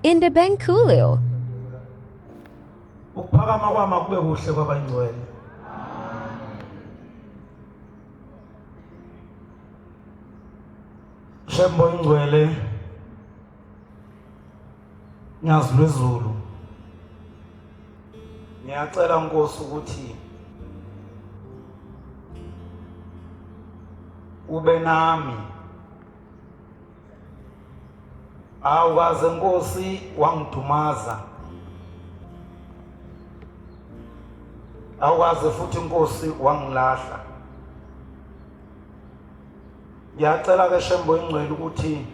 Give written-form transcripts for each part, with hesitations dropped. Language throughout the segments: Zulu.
Inda Benkulio. ukuphakama kwami kube kuhle kwabangcwele. Shembo ingcwele nyazi lwezulu, ngiyacela Nkosi ukuthi ube nami. Awukaze Nkosi wangidumaza, awukaze futhi Nkosi wangilahla. Ngiyacela ke Shembo ingcwele ukuthi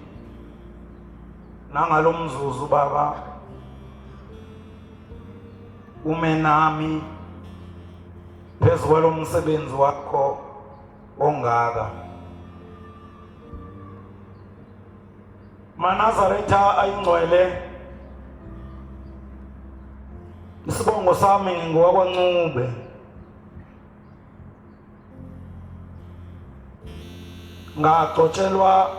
nangalo mzuzu Baba ume nami phezu kwalo msebenzi wakho ongaka. Manazaretha ayingcwele, isibongo sami ngingowakwaNcube. Ngagcotshelwa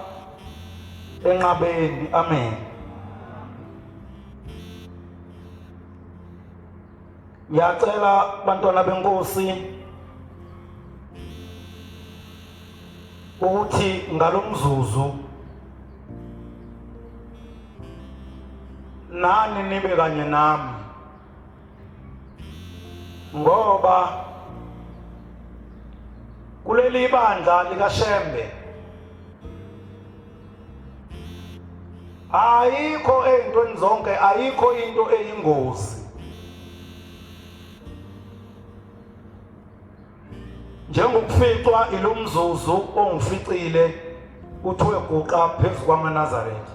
enqabeni, amen. Ngiyacela bantwana benkosi ukuthi ngalomzuzu nani nibe kanye nami, ngoba kuleli bandla likaShembe ayikho ey'ntweni zonke, ayikho into eyingozi njengokuficwa ilo mzuzu ongificile kuthiwe guqa phezu kwamaNazaretha.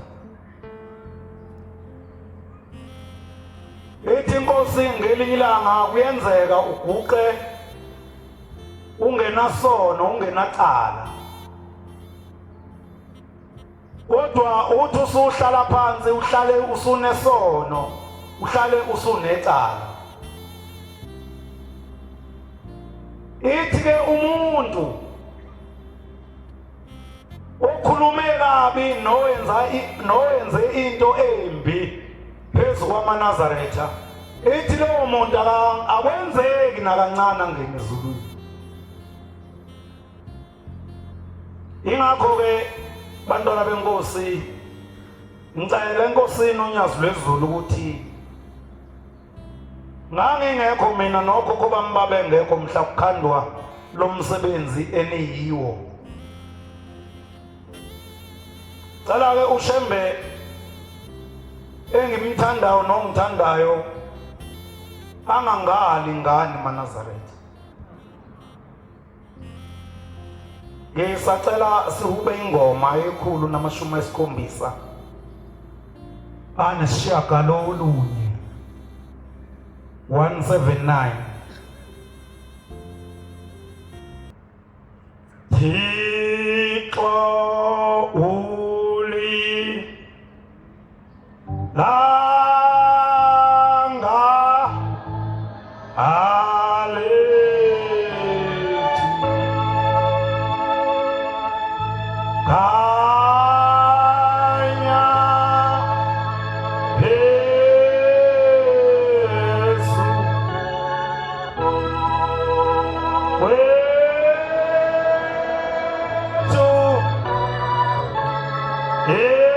Ithi iNkosi ngelinye ilanga kuyenzeka uguqe ungenasono, ungenacala, kodwa uthi usuhlala phansi uhlale usunesono, uhlale usunecala. Ithi ke umuntu okhulume kabi nowenze into embi phezu kwamaNazaretha, ithi lowo muntu akwenzeki nakancane angene ezulwini. Ingakho-ke bantwana benkosi, ngicela enkosini unyazi lwezulu ukuthi ngangingekho mina nokhokho bami babengekho mhla kukhandwa lo msebenzi eniyiwo. Cela-ke uShembe engimthandayo nongithandayo angangali ngani maNazaretha. Ngisacela sihube ingoma ekhulu namashumi esikhombisa anesishiyagalolunye 179. Thixo uli langa alethi kanya Yesu wethu Yesu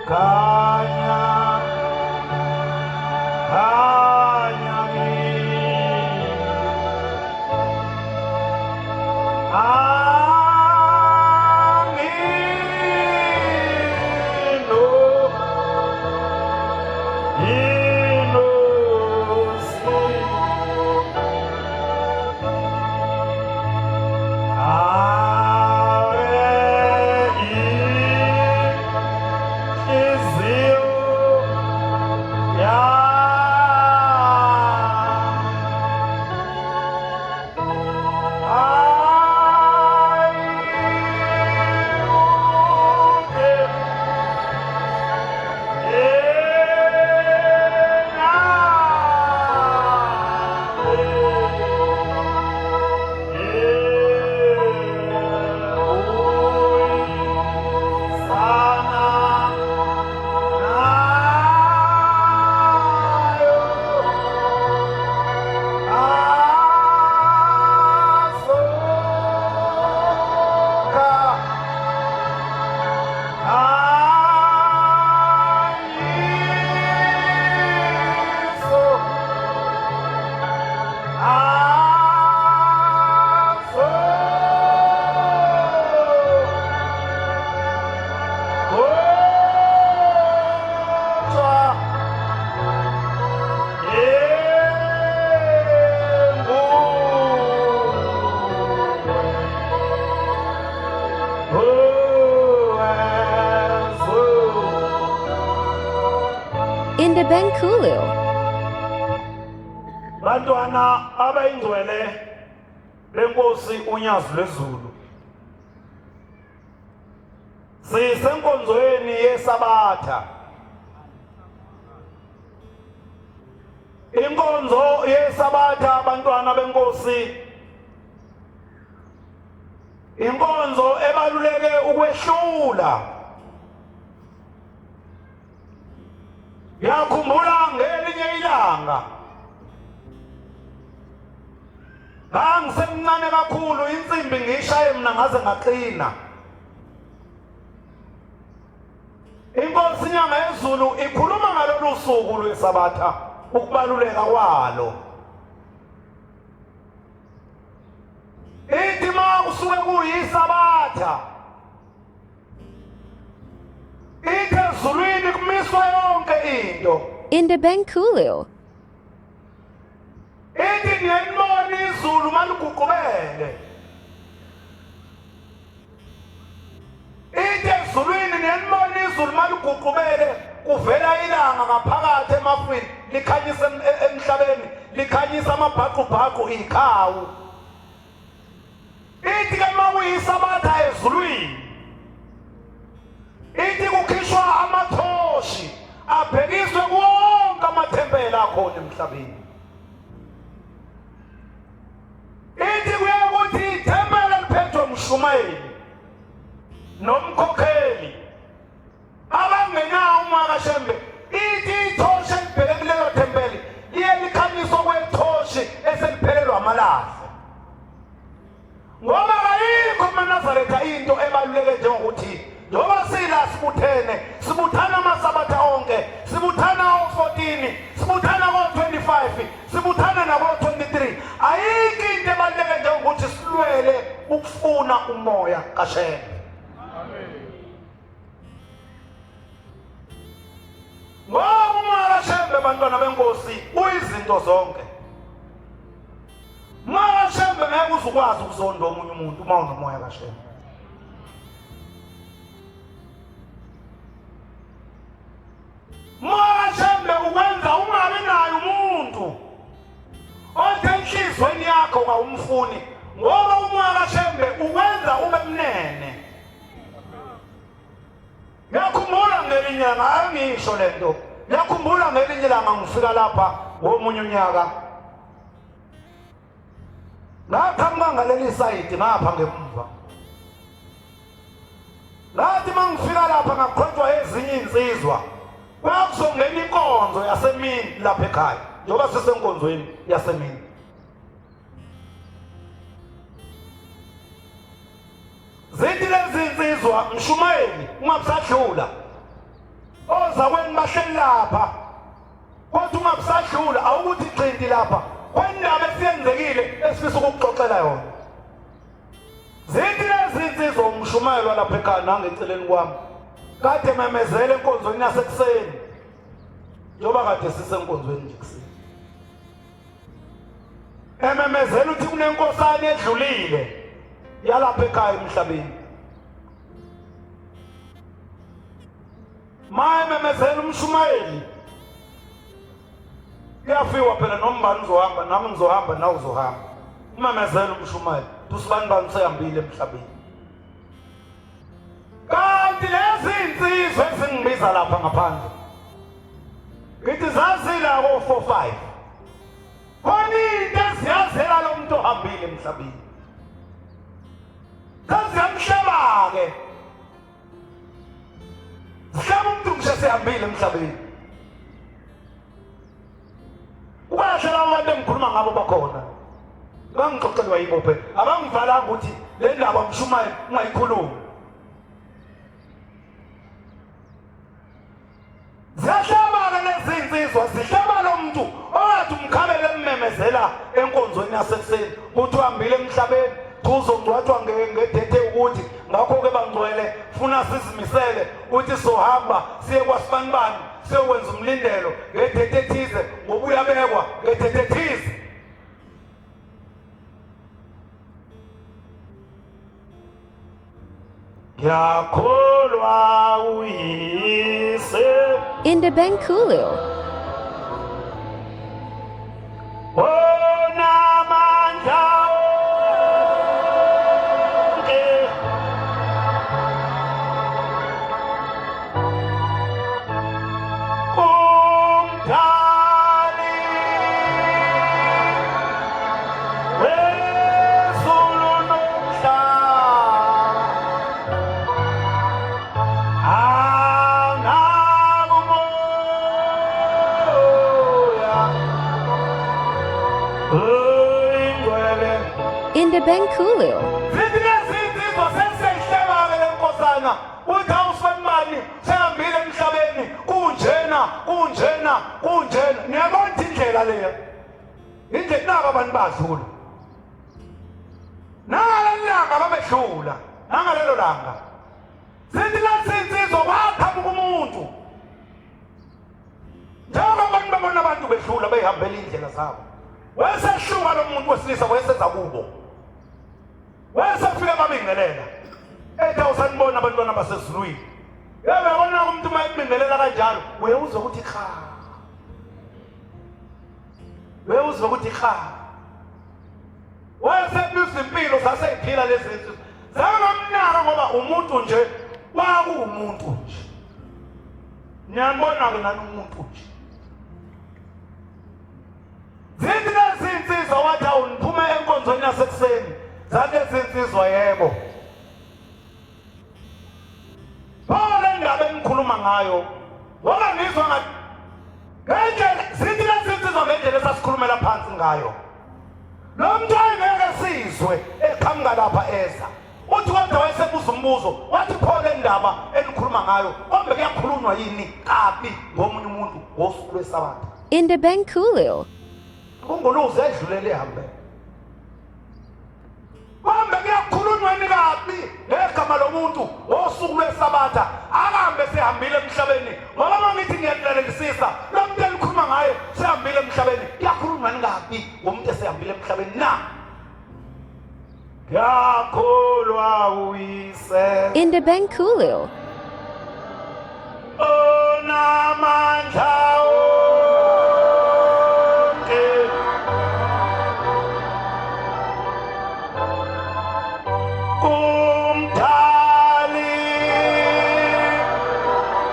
khanya khanya Indebenkulil. Bantwana abayingcwele lenkosi unyazi lwezulu. Sisenkonzweni yesabatha. Inkonzo yesabatha bantwana benkosi. Inkonzo ebaluleke ukwehlula. Ngiyakhumbula ngelinye ilanga ngangisemncane kakhulu insimbi ngiyishaye mina ngaze ngaqina. Inkosi inyanga yezulu ikhuluma ngalolu suku lwesabatha ukubaluleka kwalo. Ithi ma kusuke kuyisabatha ithi ezulwini kumiswa yonke into. Indebenkulil. Ithi ngiyanibona izulu maliguqubele. Ithi ezulwini ngiyanibona izulu maliguqubele kuvela ilanga ngaphakathi emafwini likhanyisa emhlabeni likhanyisa amabhaqubhaqu ikhawu. Ithi ke makuyisabatha ezulwini ithi kukhishwa amathoshi abhekiswe wonke amathempeli akhona emhlabeni. Ithi kuye ukuthi ithempeli liphethwe umshumayeli nomkhokheli abangenawo uMakashembe. Ithi ithoshi elibheke kulelo thempeli liye likhanyiswa kwethoshi eseliphelelwa amalahle. Ngoba ayikho eNazaretha into ebaluleke njengokuthi njengoba sila sibuthene sibuthana amasabatha onke sibuthana o14 sibuthana ko25 sibuthana nako23 ayikho into ebaluleke njengokuthi silwele ukufuna umoya kaShembe. Amen. Ngoba uMakashembe bantwana benkosi uyizinto zonke. uMakashembe ngeke uzukwazi ukuzonda omunye umuntu uma unomoya kaShembe. uMakashembe ukwenza ungabi naye umuntu othe enhlizweni yakho ngawumfuni ngoba uMakashembe ukwenza ube mnene. Ngiyakhumbula ngelinye ilanga angisho lento. Ngiyakhumbula ngelinye ilanga ngifika lapha ngomunye unyaka. Ngaphambi ngaleli side ngapha ngemva. Ngathi mangifika lapha ngaqhotshwa ezinye insizwa. Kwakuzongena inkonzo yasemini lapha ekhaya. Njengoba sisenkonzweni yasemini. Zithi lezi insizwa mshumayeli ungabusadlula. zakweni bahleli lapha kodwa uma kusadlula awukuthi iqindi lapha kwendaba esiyenzekile esifisa ukuxoxela yona zithi lezi insizwa umshumayelo lapha ekhaya nangeceleni kwami kade memezele enkonzweni yasekuseni njengoba kade sisenkonzweni nje kuseni ememezela ukuthi kunenkosana edlulile yalapha ekhaya emhlabeni maye memezela umshumayeli kuyafiwa phela nombani uzohamba nami ngizohamba nawe uzohamba umemezela umshumayeli tusibani bani sehambile emhlabeni kanti lezi insizwe ezingibiza lapha ngaphandle ngithi zazila ko-4-5 khona into eziyazela lo muntu ohambile emhlabeni zaziyamhlaba-ke zihlaba umuntu ngisho sehambile emhlabeni kukahle labo bantu engikhuluma ngabo bakhona bangixoxelwa yibo phela abangivalanga ukuthi le ndaba mshumayeli ungayikhulumi ziyahlaba-ke lezi insizwa zihlaba lo muntu owathi umkhabele emmemezela enkonzweni yasekuseni ukuthi uhambile emhlabeni uzongcwatshwa ngedethe ukuthi ngakho-ke bangcwele funa sizimisele ukuthi sohamba siye kwasibanibani siyokwenza umlindelo ngedethe ethize ngoba uyabekwa ngedethe ethize ngiyakholwa uyise Indabankulil. onamandla onke kumdali wezulu nomhlaba anakumoya ingcwele Indabankulil. zithi lezi insizwa sesiyayihleba-ke le nkosana uthi awusibanibani sehambile emhlabeni kunjena niyabona ukuthi indlela leya indlela nako abantu badlula nangaleli langa babedlula nangalelo langa zithi lezi insizwa kwaqhamuka umuntu njengoba abantu babona abantu bedlula beyihambela indlela zabo wesehluka lo muntu wesilisa weseza kubo wesefika babingelela ethi awusanibona abantwana basezulwini uyabona umuntu uma ebingelela kanjalo uyawuzwa ukuthi kha wayesebiza impilo zaseyiphila lezi zinto zangamnaka ngoba umuntu nje wakuwumuntu nje niyambona-ke nani umuntu nje zithi lezi insizwa wathi awuniphume enkonzweni yasekuseni zalezi insizwa yebo le ndaba engikhuluma ngayo ngoba ngizwa ngathi ngendlela zithi lezi insizwa ngendlela esasikhulumela phansi ngayo lo muntu ayengeke sizwe eqhamuka lapha eza uthi kodwa wayesebuza umbuzo wathi pho le ndaba enikhuluma ngayo kombe kuyakhulunywa yini kabi ngomunye umuntu ngosuku lwesabatha Indabankulil. unguluze edlulele ehambe kombe kuyakhulunywa yini kabi ngegama lomuntu ngosuku lwesabatha akambe sehambile emhlabeni ngoba uma ngithi ngiyalalelisisa lo muntu elikhuluma ngayo sehambile emhlabeni kuyakhulunywa yini kabi ngomuntu esehambile emhlabeni na ngiyakholwa uyise Indabankulil. onamandla onke kumdali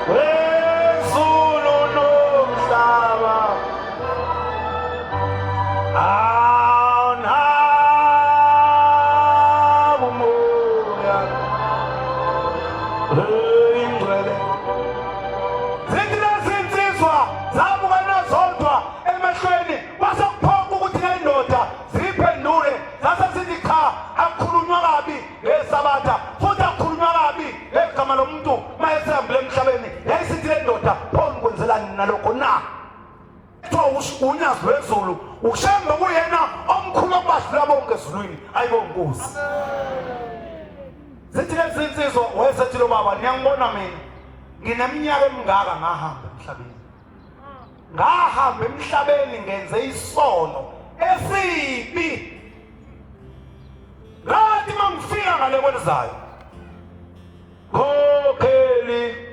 wezulu nomhlaba anakumoya ingcwele zithi lezi insizwa zabukana zodwa emehlweni kwasekuphonga ukuthi le ndoda ziyiphendule zasesithi cha akukhulunywa kabi ngesabatha futhi akukhulunywa kabi ngegama lomuntu mayesehambile emhlabeni yayisithi le ndoda unyazi wezulu ushembe kuyena omkhulu okubadlula bonke ezulwini ayibonkosi sithi lezi insizwa wayesethi lo baba niyangibona mina ngineminyaka emingaka ngahamba emhlabeni ngenze isono esibi ngathi mangifika ngale kwelizayo khokheli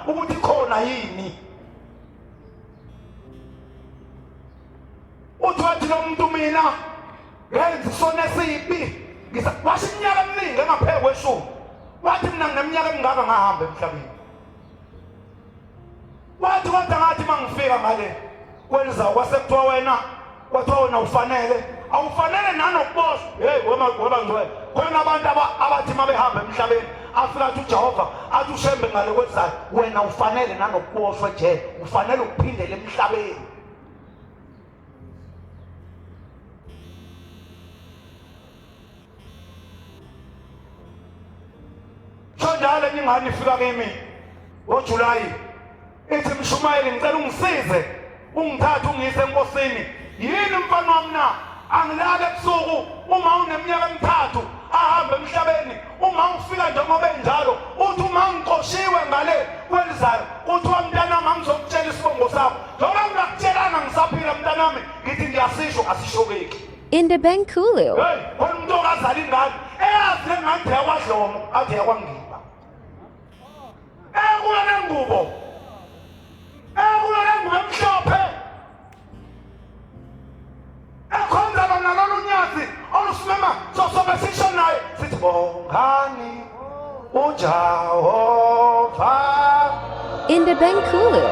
ukuthi khona yini uthi wathi lo muntu mina ngenza isona esibi washo iminyaka eminingi engaphezulu kweshumi wathi mina ngineminyaka emingaka ngahamba emhlabeni wathi kodwa ngathi mangifika ngale kwelizayo kwasekuthiwa wena kwathiwa wena ufanele awufanele nanokuboshwa hey wema ngcwele khona abantu abathi mabehamba emhlabeni afika athi uJehova athi ushembe ngale kwelizayo wena ufanele nanokuboshwa nje ufanele ukuphindela emhlabeni njalo ingane ifika kimi ngoJulayi ethi Mshumayeli ngicela ungisize ungithathe ungise enkosini yini mfana wami na angilale ebusuku uma uneminyaka emithathu ahambe emhlabeni uma ufika njengoba enjalo uthi uma ngiqoshiwe ngale kwelizayo uthi wamntana mama ngizokutshela isibongo sakho njengoba ngingakutshelanga ngisaphila mntanami ngithi ngiyasisho asishokeki Indebenkulio. hey khona umuntu okazala ingane eyazi lengathi yakwadlomo athi yakwangiba ekule ngubo emhlophe ekhonza lona lolu nyazi olusimema sosobe sisho naye sithi bongani uJehova Indebenkulio.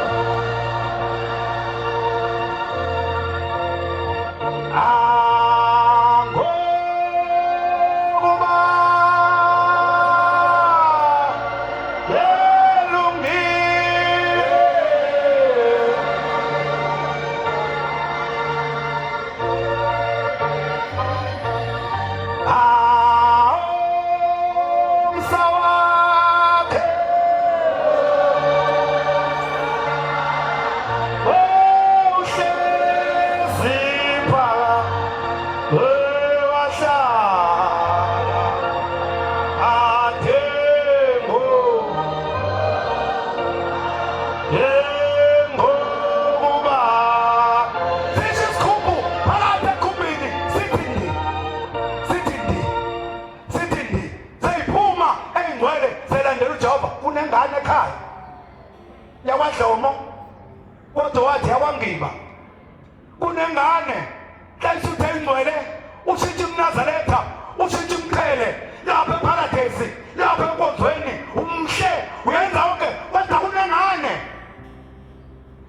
yakwadlomo kodwa wathi yakwangiba kunengane hlalisuthe ingcwele ushithi uNazaretha ushintsha umqhele lapha eparadise lapha enkonzweni umhle uyenza konke kodwa kunengane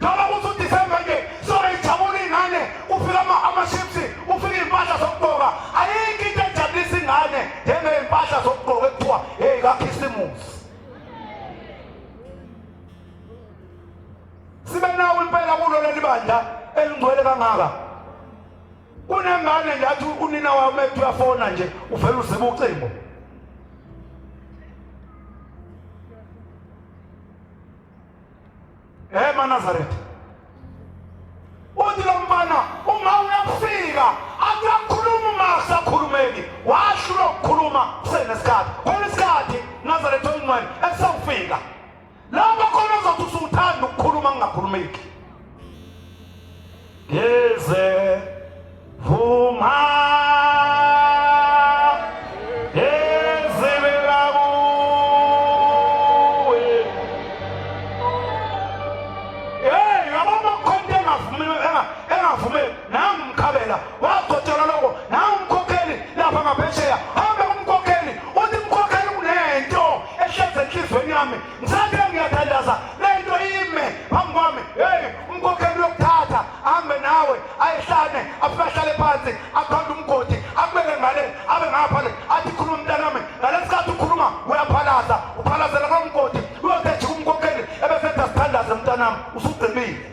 ngoba kuthi uDisemba nje soyijabula ingane ufika ama-chips ufika iy'mpahla zokugqoka ayikho into ejabulisa ingane njengey'mpahla zokugqoka ekuthiwa hey kaKhisimusi sibe nawo impela kulo leli bandla elingcwele kangaka kunengane nje athi unina wami ethi uyafona nje uvele uzibe ucingo maNazaretha uthi lo mfana uma uyafika akuyakhuluma uma kusakhulumeki wahlula ukukhuluma kusenesikhathi khona isikhathi Nazaretha oyingcwele esawufika lapho khona uzothi usuthanda ukukhuluma kungakhulumeki yeze vuma wagcotshela lokho nangumkhokheli lapha ngaphesheya hambe kumkhokheli uthi mkhokheli kunento ehleze enhlizweni yami ngisathi ngiyathandaza lento ime phambi kwami hey umkhokheli uyokuthatha ahambe nawe ayehlane afike ahlale phansi akhanda umgodi akubeke ngale abe ngapha le athi khuluma mntanami ngalesikhathi ukhuluma uyaphalaza uphalazela kwamgodi uyothetha umkhokheli ebesetha sithandaze mntanami usugcibile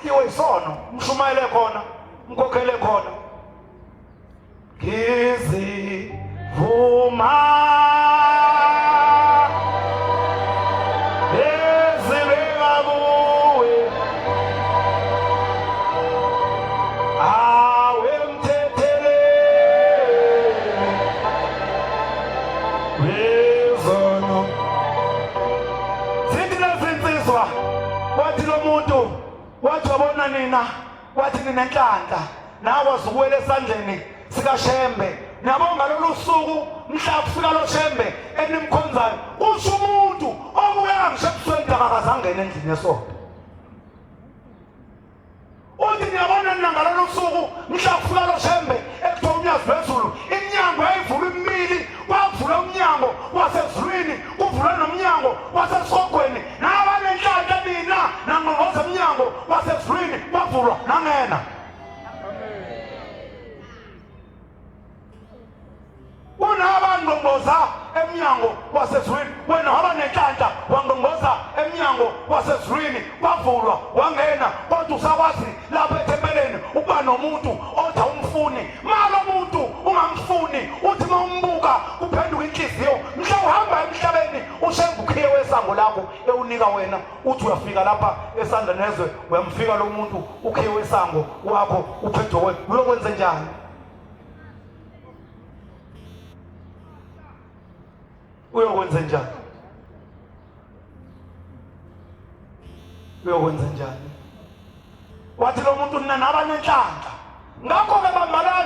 kiwe isono mshumayele khona mkhokhele khona gizi vuma ezibeka kuwe awe mthethele wezono sithi nazinsizwa wathi lo muntu wathi wabona nina wathi ninenhlanhla nawe wazukuwela esandleni sikaShembe nabo ngalolu suku mhla kufika lo Shembe enimkhonzayo usho umuntu obuya ngisho ebusweni akakazangena endlini yesonto uthi niyabona nina ngalolu suku mhla kufika lo Shembe ekuthiwa umnyazi wezulu iminyango yayivula imibili kwavula umnyango wasezulwini kuvula nomnyango wasesogweni nabanenhlanhla nina nangqongqoza umnyango wasezulwini kwavulwa nangena unabangqongqoza emnyango wasezulwini wena waba nenhlanhla wangqongqoza emnyango wasezulwini kwavulwa wangena kodwa usakwazi lapha ethempeleni ukuba nomuntu othi awumfuni malo muntu ungamfuni uthi mawumbuka kuphenduka inhliziyo mhla uhamba emhlabeni uShembe ukhiye wesango lakho ewunika wena uthi uyafika lapha esandla nezwe uyamfika lo muntu ukhiye wesango wakho uphethe wena uyokwenza njani uyokwenza njani uyokwenza njani wathi lo muntu nina nabanenhlanhla ngakho-ke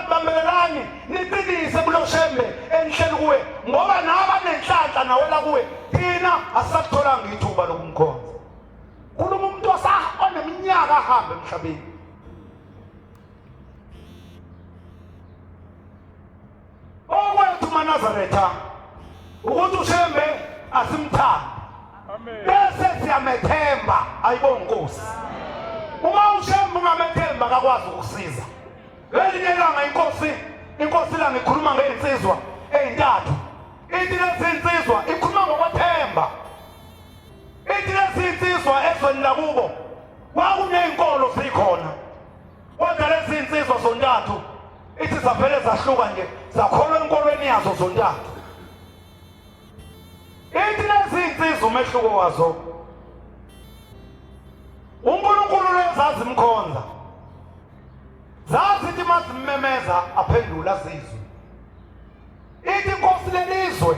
bambelelani niqinise kulo Shembe enihleli kuwe ngoba nabanenhlanhla nawela kuwe thina asisakutholanga ithuba lokumkhonza khuluma umuntu oneminyaka ahambe emhlabeni okwethu maNazaretha ukuthi uShembe asimthanda bese siyamethemba ayibonge Nkosi uma uShembe ungamethemba akakwazi ukusiza elinye ilanga inkosi la ngikhuluma ngey'nsizwa ey'ntathu ithi lezi nsizwa ikhuluma ngokwethemba ithi lezi nsizwa ezweni lakubo kwakuney'nkolo zikhona kodwa lezi nsizwa zontathu ithi zavele zahluka nje zakholwa enkolweni yazo zontathu ithi lezi nsizwa umehluko wazo uNkulunkulu lezazi mkhonza zazithi mazimemeza aphendula zizwe ithi inkosi lelizwe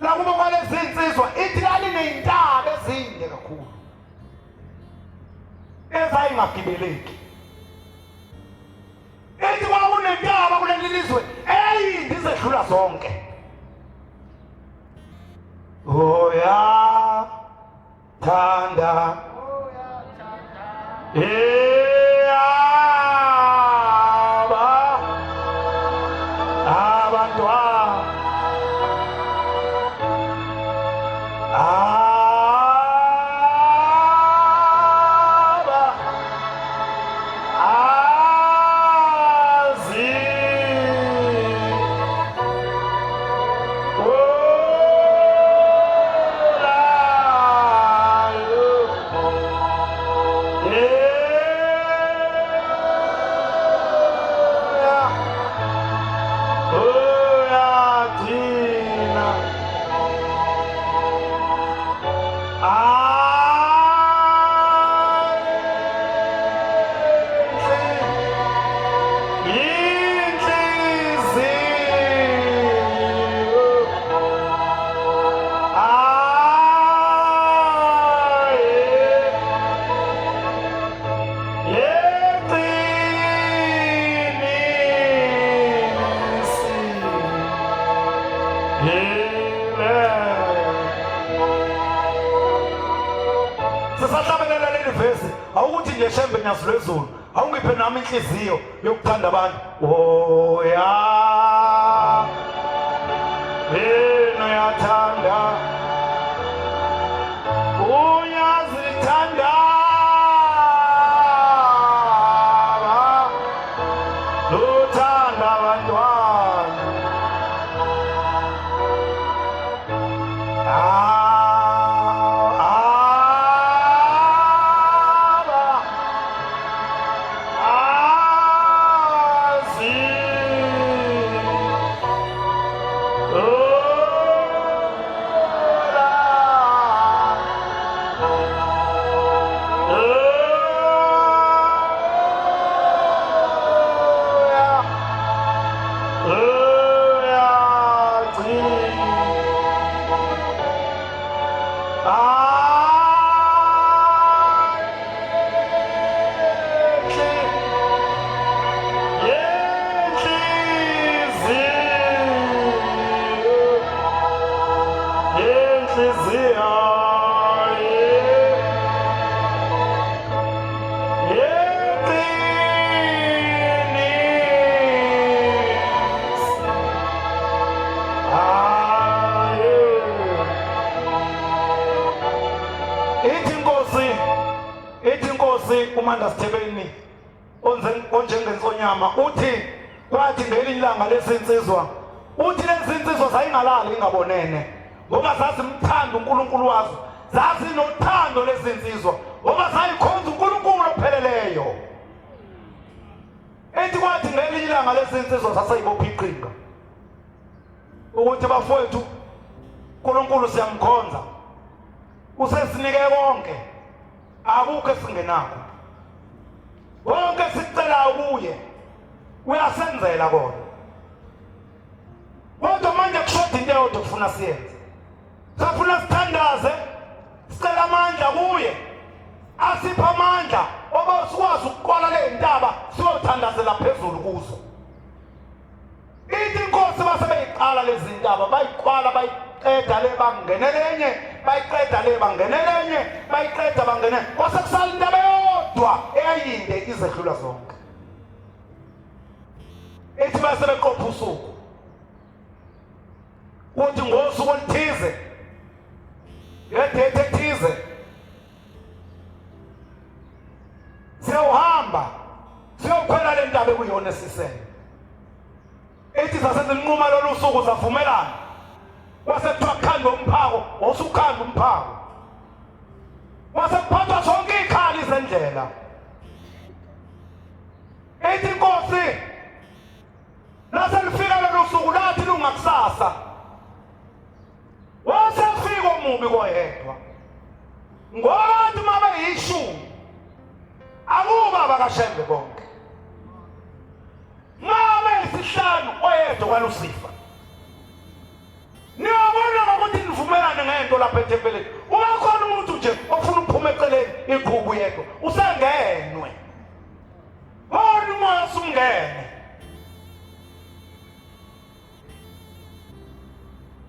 lakubo kwalezi nsizwa ithi laliney'ntaba ezinde kakhulu ezayingagibeleki ithi kwakunentaba kuleli lizwe eyinde izedlula zonke thanda Sisahlabelela leli vesi awukuthi nje shembe nyazulwezulu awungiphe nami inhliziyo yokuthanda abantu. Oh ya wena yathanda uyazithanda luthanda abantwana. Umanda Sithebeni onjengensonyama uthi kwathi ngelinye ilanga lesinsizwa uthi lesinsizwa sayingalali ingabonene ngoba zasimthanda uNkulunkulu wazo, zazinothando lesinsizwa ngoba sayikhonza uNkulunkulu opheleleyo. Ethi kwathi ngelinye ilanga lesinsizwa sasayibopha iqhinga ukuthi bafowethu uNkulunkulu siyamkhonza, usesinike konke, akukho esingenakho, konke sicela kuye uyasenzela kona. Kodwa manje kushoda into eyodwa kufuna siyenze. Safuna sithandaze, sicela amandla kuye, asiphe amandla oba sikwazi ukuqola le ntaba siyothandazela phezulu kuzo. Ithi inkosi basebeyiqala lezi ntaba bayiqala bayiqeda le bangenelenye, bayiqeda le bangenelenye, bayiqeda bangene kwase kusala intaba yodwa eyayinde izedlula zonke. Ethi basebeqopha usuku uthi ngosuku oluthize ngedate ethize siyawuhamba siyokhwela le ntaba ekuyona esisele. Ethi sasezinquma lolu suku savumelana wasekuthiwa kukhanda umphako, wasukhanda umphako wasekuphathwa zonke ikhali zendlela. Ethi inkosi laselifika lolu suku lathi lungakusasa wasefika omubi koyedwa ngoba mabe yishumi akuba bakashembe bonke, mabe isihlanu oyedwa kwaLucifer. Niyabona ukuthi nivumelane ngento lapha eThempelini, ubakhona umuntu nje ofuna ukuphuma eceleni iqhubu yedwa usengenwe, wona umoya usungene.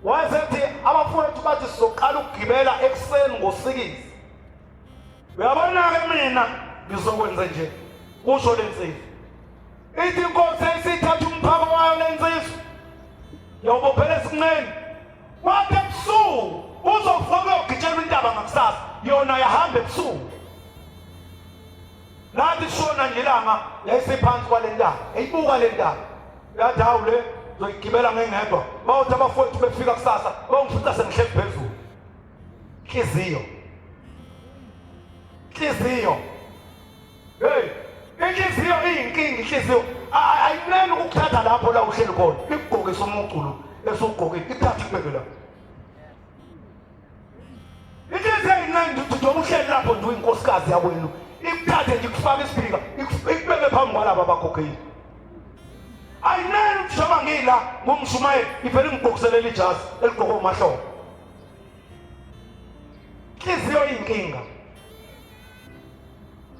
Wayesethi abafowethu bathi sizoqala ukugibela ekuseni ngosikizi. Uyabona-ke mina ngizokwenza nje kusho lensizwa. Ithi inkosi isithatha umphako wayo lensizwa yawubophela esinqeni, wathi ebusuku uzovuka uyogitshelwa intaba ngakusasa, yona yahamba ebusuku. Nathi shona nje ilanga yayisephansi kwale ntaba, eyibuka le ntaba, yathi hawu le zoyigibela ngengedwa, bawuthi abafowethu befika kusasa bawungifica sengihleli phezulu. Inhliziyo hey inhliziyo iyinkinga inhliziyo ayinene ukuthatha lapho la uhleli khona ikugqokisa umuculo esugqokile ikuthatha ikubeke la inhliziyo ayinene njengoba uhleli lapho nje uyinkosikazi yakwenu ikuthathe nje ikufaka isipika ikubeke phambi kwalaba abakhokheli ayinene njengoba ngila ngumshumayeli ivele ngigqokiselela ijazi eligqoke umahlobo inhliziyo iyinkinga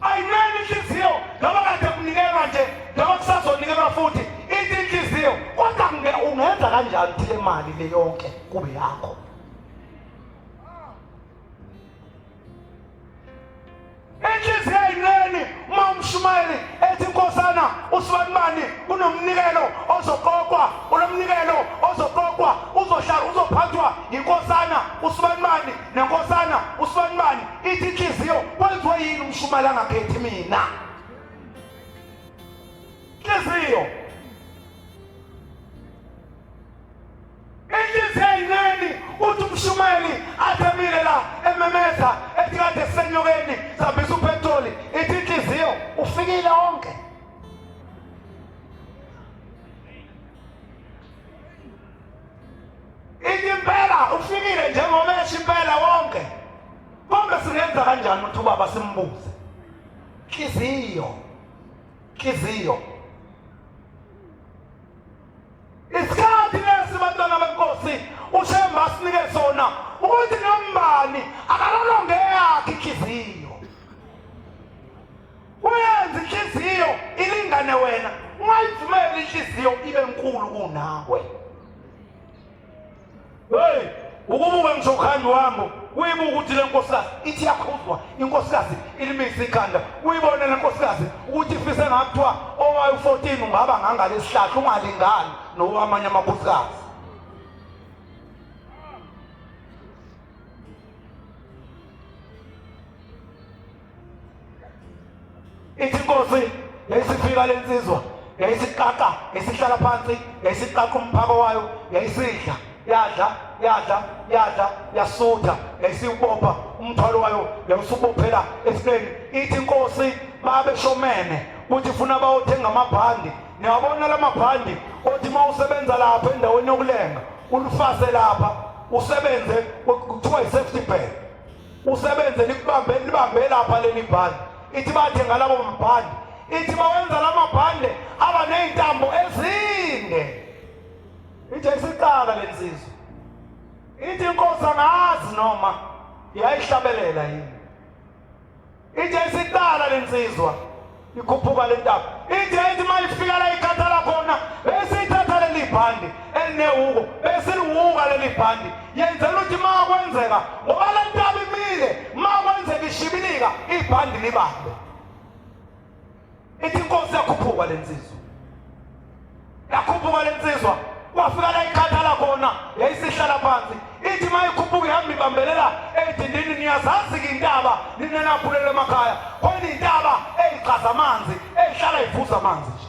ayinene inhliziyo noma kade kunikelwa nje noma kusazonikelwa futhi ithi inhliziyo kodwa ungenza kanjani ukuthi le mali le yonke kube yakho inhliziyo ayinene uma umshumayeli ethi inkosana uSibanibani unomnikelo ozoqoqwa unomnikelo ozoqoqwa uzophathwa yinkosana uSibanibani nenkosana uSibanibani ithi inhliziyo kwenziwe yini umshumayeli angakhethi mina inhliziyo ayinene uthi umshumayeli athemile la ememeza ethi kade sisenyokeni sihambisa upetroli ithi inhliziyo ufikile wonke ithi impela ufikile njengoba esho impela wonke konke singenza kanjani ukuthi ubaba simbuze inhliziyo isikhathi lesi bantwana benkosi uShemba asinike sona ukuthi nombani akalolonge yakhe inhliziyo uyenza inhliziyo ilingane wena ungayivumeli inhliziyo ibe nkulu kunawe hey ukubuke ngisho ukhandi wami uyibuka ukuthi le nkosikazi ithi yakhuzwa inkosikazi ilimisa ikhanda uyibone le nkosikazi ukuthi ifise ngakuthiwa owayo 14 ungaba ngangalesihlahla ungalingani nowamanye amakhosikazi ithi inkosi yayisifika lensizwa yayisiqaqa yasihlala phansi yayisiqaqa umphako wayo yayisidla yadla yasutha yayisibopha umthwalo wayo yawusubophela esifeni ithi inkosi babeshomene uthi funa bayothenga amabhandi niyabona lamabhandi othi mawusebenza lapha endaweni yokulenga ulufase lapha usebenze kuthiwa i-safety bag usebenze libambe lapha leli bhandi ithi bathenga labo mabhandi ithi bawenza lamabhandi aba nezintambo ezinde ithi isiqala lensizwa ithi inkosi angazi noma yayihlabelela yini ithi isiqala lensizwa ikhuphuka lentaba ithi mayifika la ikhathala khona besithatha leli bhandi elinehuko besilihuka leli bhandi yenzela ukuthi makwenzeka ngoba le ntaba imile makwenzeka ishibilika ibhandi libambe ithi inkosi yakhuphuka lensizwa kwafika la ikhathala khona yayisihlala phansi ithi mayikhuphuka ihamba ibambelela edindini niyazazi intaba ninenaphulele emakhaya khona intaba eyichaza amanzi eyihlala ivuza amanzi nje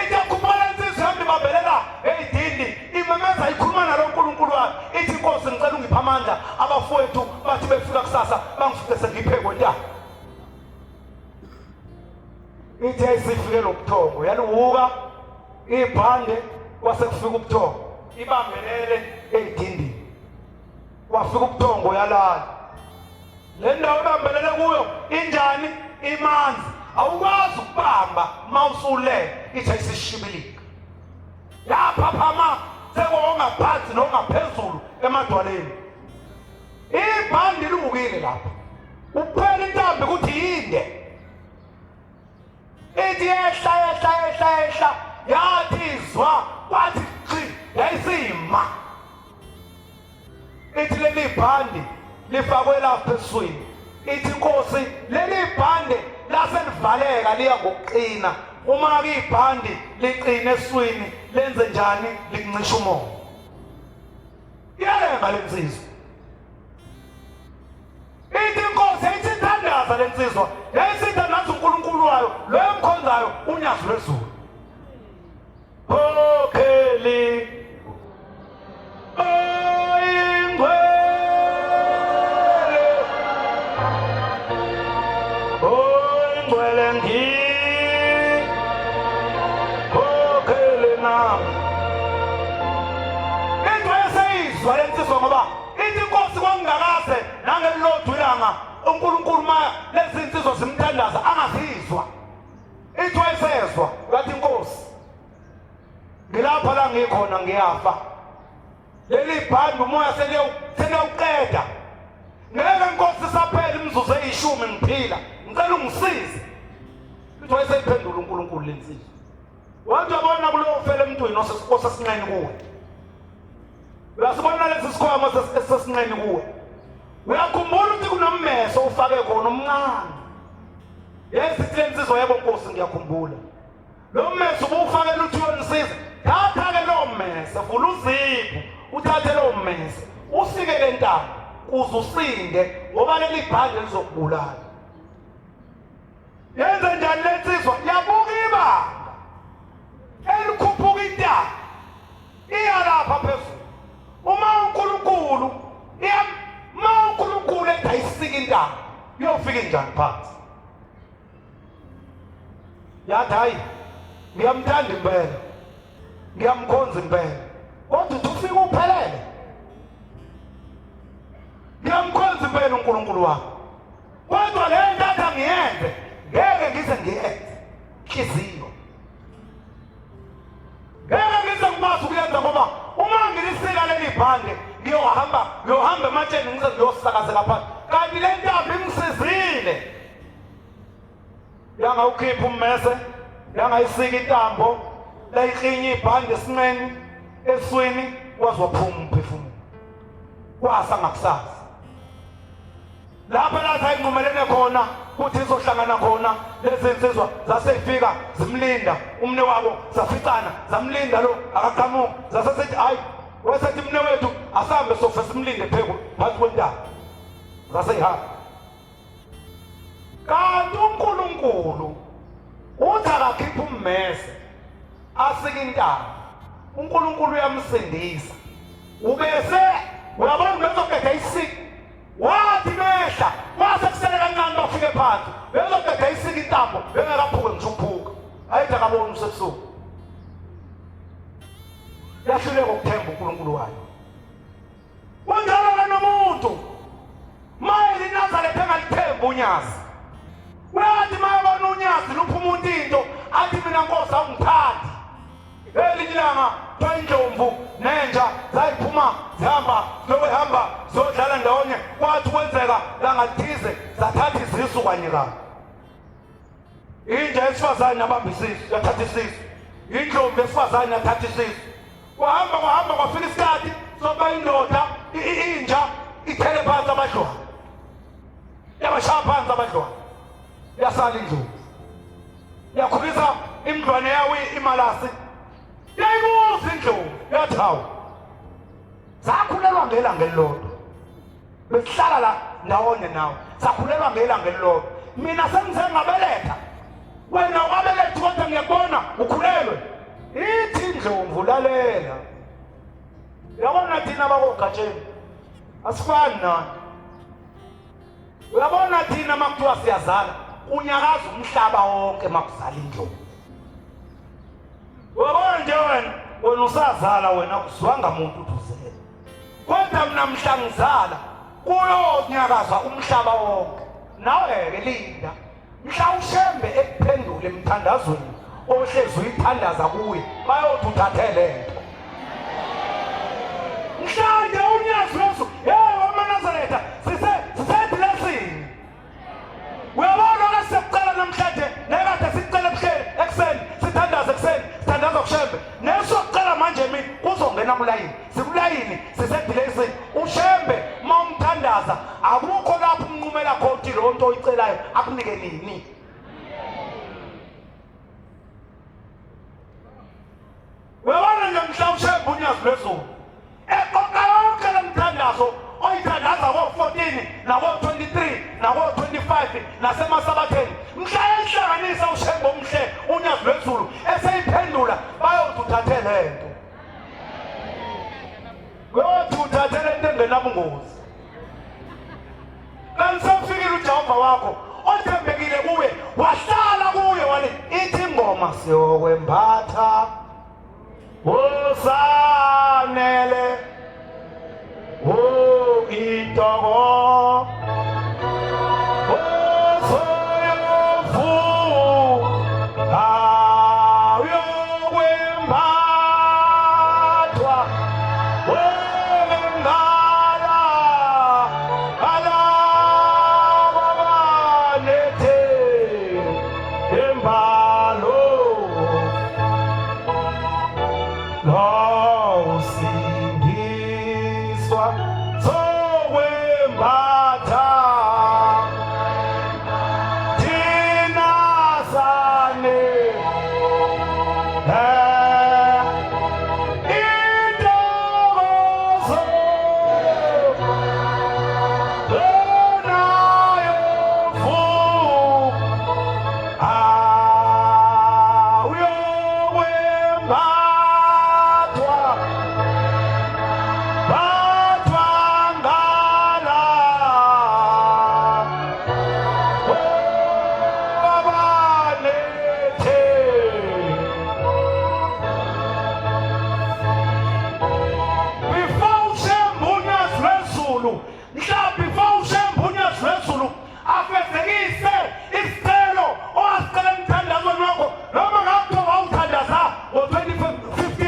ithi yakhuphuka lensizwa ihamba ibambelela edindi imemeza ikhuluma nalo nkulunkulu wayo ithi inkosi ngicela ungipha amandla abafowethu bathi befika kusasa bangifice sengiphekwe intaba ithi yayisifike lobuthongo yaluhuka ibhande kwasekufika ubuthongo ibambelele edindini kwafika ubuthongo yalala le ndawo ibambelele kuyo injani imanzi awukwazi ukubamba mawusule ithi ayisishibilika yaphaphama sekongaphansi nongaphezulu emadwaleni ibhandi luvukile lapho uphela intambi ukuthi yinde ithi yehla yathi zwa kwathi chi yayisima ithi leli bhandi lifakwe lapha eswini ithi inkosi leli bhandi laselivaleka liya ngokuqina uma ke ibhandi liqine eswini lenze njani likuncisha umoya iyalenga lensizwa ithi inkosi ayithandaza lensizwa yayisithandaza uNkulunkulu wayo lo emkhonzayo unyazi lwezulu Okeli Oyingwele Khokhele nami into eseyizwa lensizwa ngoba ithi inkosi kwangakaze nangelilodwa ilanga uNkulunkulu ma lezi insizwa zimthandaza angazizwa ithi wayesezwa ngathi inkosi ngilapha la ngikhona ngiyafa leli bhandi umoya seliyawuqeda ngeke inkosi saphela imizuzu eyishumi ngiphila ngicela ungisize ithi wayeseyiphendula uNkulunkulu lensizwa wathi wabona kulowo fele emntwini osesinqeni kuwe uyasibona lesi sikhwama sesinqeni kuwe uyakhumbula ukuthi kunommeso ufake khona omncane yesithi lensizwa yebo nkosi ngiyakhumbula lo mmeso ubufakela uthi uyonisiza thatha-ke lowo mmese vula uzipho uthathe lowo mmese usike le ntambo kuze usinde ngoba leli bhande lizokubulala yenze njani lensizwa yabuka ibanga elikhuphuka intaba iya lapha phezulu uma uNkulunkulu edayisika intaba iyofika njani phansi yathi hayi ngiyamthanda impela ngiyamkhonza impela kodwa uthi ufike uphelele ngiyamkhonza impela uNkulunkulu wami kodwa le nto athi angiyenze ngeke ngize ngiyenze inhliziyo ngeke ngize ngikwazi ukuyenza ngoba uma ngilisika leli bhande ngiyohamba ematsheni ngize ngiyosakazela phansi kanti le ntambo ingisizile yangawukhipha ummese yangayisika intambo layiklinye ibhande esinqeni eswini kwaze waphuma umphefumulo kwasa ngakusasa lapha lathi ayinqumelene khona kuthi izohlangana khona lezi insizwa zaseyifika zimlinda umne wabo zaficana zamlinda lo akaqhamuka zasesithi hayi wesethi mne wethu asambe sofe simlinde phansi kwentaba zaseyihamba kanti uNkulunkulu uthi akakhipha ummese asika intaba uNkulunkulu uyamsindisa ubese uyabona bezokhetha isika wathi mehla kwase kusele kancane bafike phansi bezokhetha isika intambo bengakaphuke ngisho ukuphuka ayithi akabona umsebusuku yahluleka ukuthemba uNkulunkulu wayo kunjalo nomuntu maye iNazaretha engalithemba unyazi uyathi mayebona unyazi lupha umuntu into athi mina Nkosi awungithandi elinye ilanga indlovu nenja zayiphuma zihamba zokuhamba zodlala ndawonye kwathi kwenzeka langathize zathatha izisu kanye kanye inja esifazane yabamba isisu yathatha isisu indlovu esifazane yathatha isisu kwahamba kwafika isikhathi sokuba indoda inja ithele phansi abadlwana yabashaya phansi abadlwana yasala indlovu yakhulisa imdlwane yawo imalasi yayibuza indlovu yathi hawu sakhulelwa ngelanga elilodwa besihlala la ndawonye nawe sakhulelwa ngelanga elilodwa mina sengizengabeletha wena wabelethi kodwa ngiyakubona ukhulelwe ithi indlovu lalela uyabona thina bakogatsheni asifani nani uyabona thina makuthiwa siyazala unyakaza umhlaba wonke makuzala indlovu uyabona nje wena usazala wena kuzwanga muntu uthuzele kodwa mina mhla ngizala kuyonyakaza umhlaba wonke nawe-ke linda mhla ushembe ekuphendule emthandazweni ohlezi uyithandaza kuye bayothi uthathele nto mhlanje unyazi wesu wamaNazaretha sisedilesini uyabona kasekucala namhlanje nekade sicele ekuseni sithandaza ekuseni sithandaza kushembe nesokucala manje mina kuzongena kulayini sikulayini sisedilesini ushembe ma umthandaza akukho lapho umnqumela khona lo nto oyicelayo akunike nini uyabona nje mhla ushembe unyazi lwezulu eqoqa yonke lemthandazo oyithandaza ko-14 nako-23 nako-25 nasemasabatheni mhla ehlanganisa ushembe omhle unyazi lwezulu eseyiphendula bayothi uthathele nto uyothi uthathele nto engenabungozi kanti sewufikile uJehova wakho othembekile kuwe wahlala masiyokwembatha usanele itoko usoyofu ayokwembathwa wengala alababanethe embalo lawusindiswa sokwembatha thina sane intokozo onayofu awuyokwembathwa bathwangala obalethe before ushembunyazi lwezulu before ushembunyazi lwezulu afezekise isicelo owasicela emthandazweni wakho noma ngakho wawuthandaza ngo-2015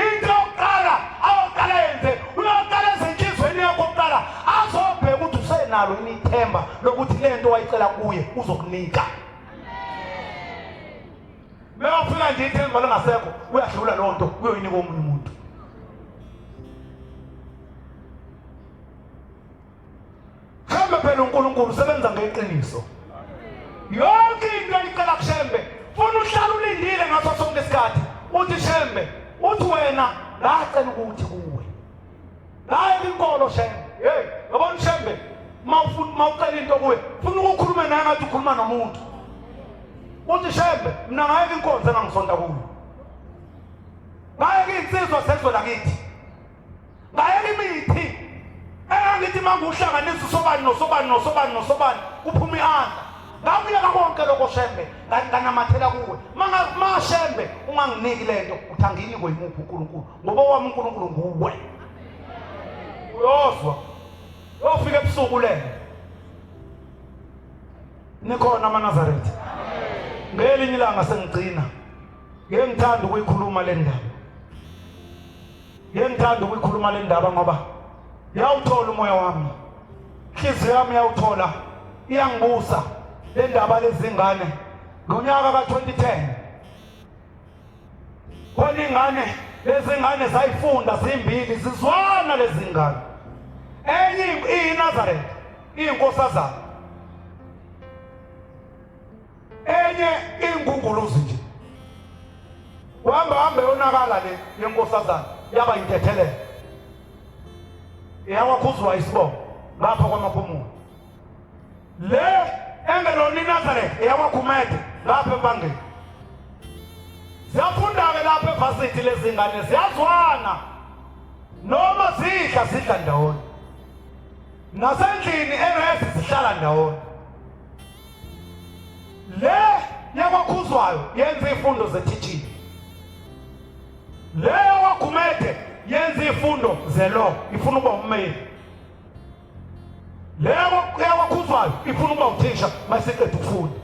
into yokuqala awuqala yenze uyaqala ezenhlizweni yakho kuqala azobheka ukuthi usenalo yini ithemba lokuthi le nto wayicela kuye uzokunika. Mewafika nje ithemba lingasekho uyadlula leyo nto uyoyinika omunye umuntu. Hambe phela uNkulunkulu sebenza ngeqiniso. Yonke into ayicela kuShembe funa uhlala ulindile ngaso sonke isikhathi uthi Shembe uthi wena ngacela ukuthi kuwe hayi inkolo Shembe hey yabona Shembe mawucela into kuwe funa ukukhuluma naye ngathi ukhuluma nomuntu uthi Shembe mina ngayeke inkonzo engangisonta kuyo ngayeke insizwa sezwe lakithi ngayeke imithi engangithi manje uhlanganisa usobani kuphuma ihandla ngakuyeka konke lokho Shembe nganamathela kuwe ma Shembe unganginiki lento uthi anginikwe yimuphi uNkulunkulu ngoba wami uNkulunkulu nguwe uyozwa yofika ebusuku lelo nikhona amaNazaretha ngelinye ilanga sengigcina ngengithanda ukuyikhuluma le ndaba ngoba yawuthola umoya wami inhliziyo yami yawuthola iyangibusa le ndaba lezingane ngonyaka ka-2010 khona ingane lezingane zayifunda zimbili zizwana lezingane enye iyiNazaretha iyinkosazana enye ingunguluzi nje hambe yonakala le yenkosazana yaba yintethelelo yawakhuzwa isibongo ngapha kwamaphumulo le engelona iNazaretha eyakwaKhumede ngapha ebangeni ziyafunda-ke lapha evasithi lezingane ziyazwana noma zidla ndawonye nasendlini eresi zihlala ndawonye le yakwakhuzwayo yenza izifundo ze-teaching le yakwaKhumede yenza izifundo ze-law ifuna ukuba ummeli le yakwakhuzwayo ifuna ukuba uthisha masiqeda ukufunda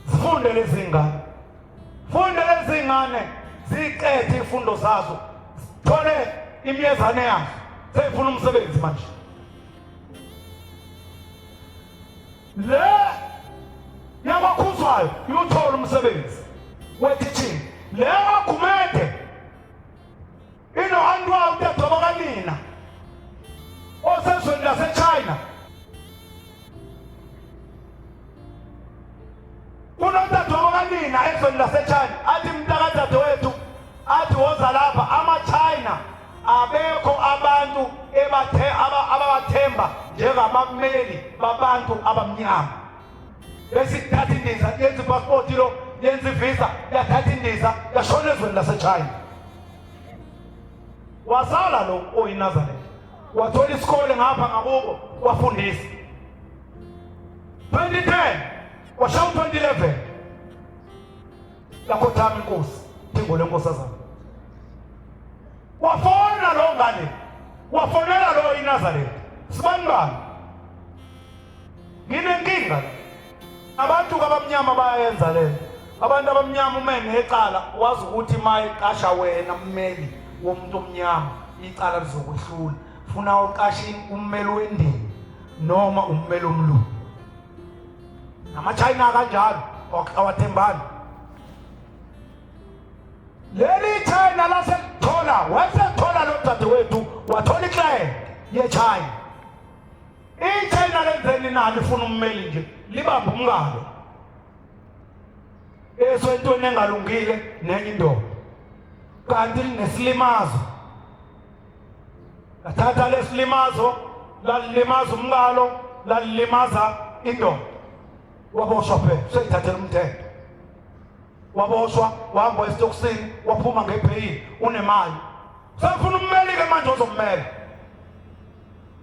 zifunde lezi ngane ziqede izifundo zazo zithole imyezane yazo seyifuna umsebenzi manje le yakwakhuzwayo uyothola umsebenzi we-teaching le yakwaKhumede ino-handwalt yadoba kanina osezweni laseChina kunodadewabo kanina ezweni laseChina athi mntakadadewethu athi woza lapha ama-China abekho abantu ababathemba njengamameli babantu abamnyama besikuthatha indiza yenza ipasipoti lo yenza ivisa yathatha indiza yashona ezweni laseChina wazala lo oyiNazaretha wathola isikole ngapha ngakubo wafundisa 2010 washaya 2011 yakhothama inkosi Thingo lenkosazana wafona lo ngane wafonela lo iNazaretha sibani bani nginenkinga abantu abamnyama bayenza lento abantu abamnyama umene ecala wazi ukuthi maye qasha wena ummeli womuntu omnyama icala lizokwehlula funa uqashe ummeli wendini noma ummeli omlungu namaChina kanjalo awathembani leli China lasethola wasethola lo dadewethu wathola iclient yeChina iChina lenzeni nalo ifuna ummeli nje libamba umngalo eswentweni engalungile nenye indoda kanti nesilimazo lathatha lesilimazo lalilimaza umngalo lalilimaza indoda waboshwa phela seyithathela umthetho waboshwa wahamba esitokisini waphuma ngepheyini unemali sefuna ummeli ke manje ozommela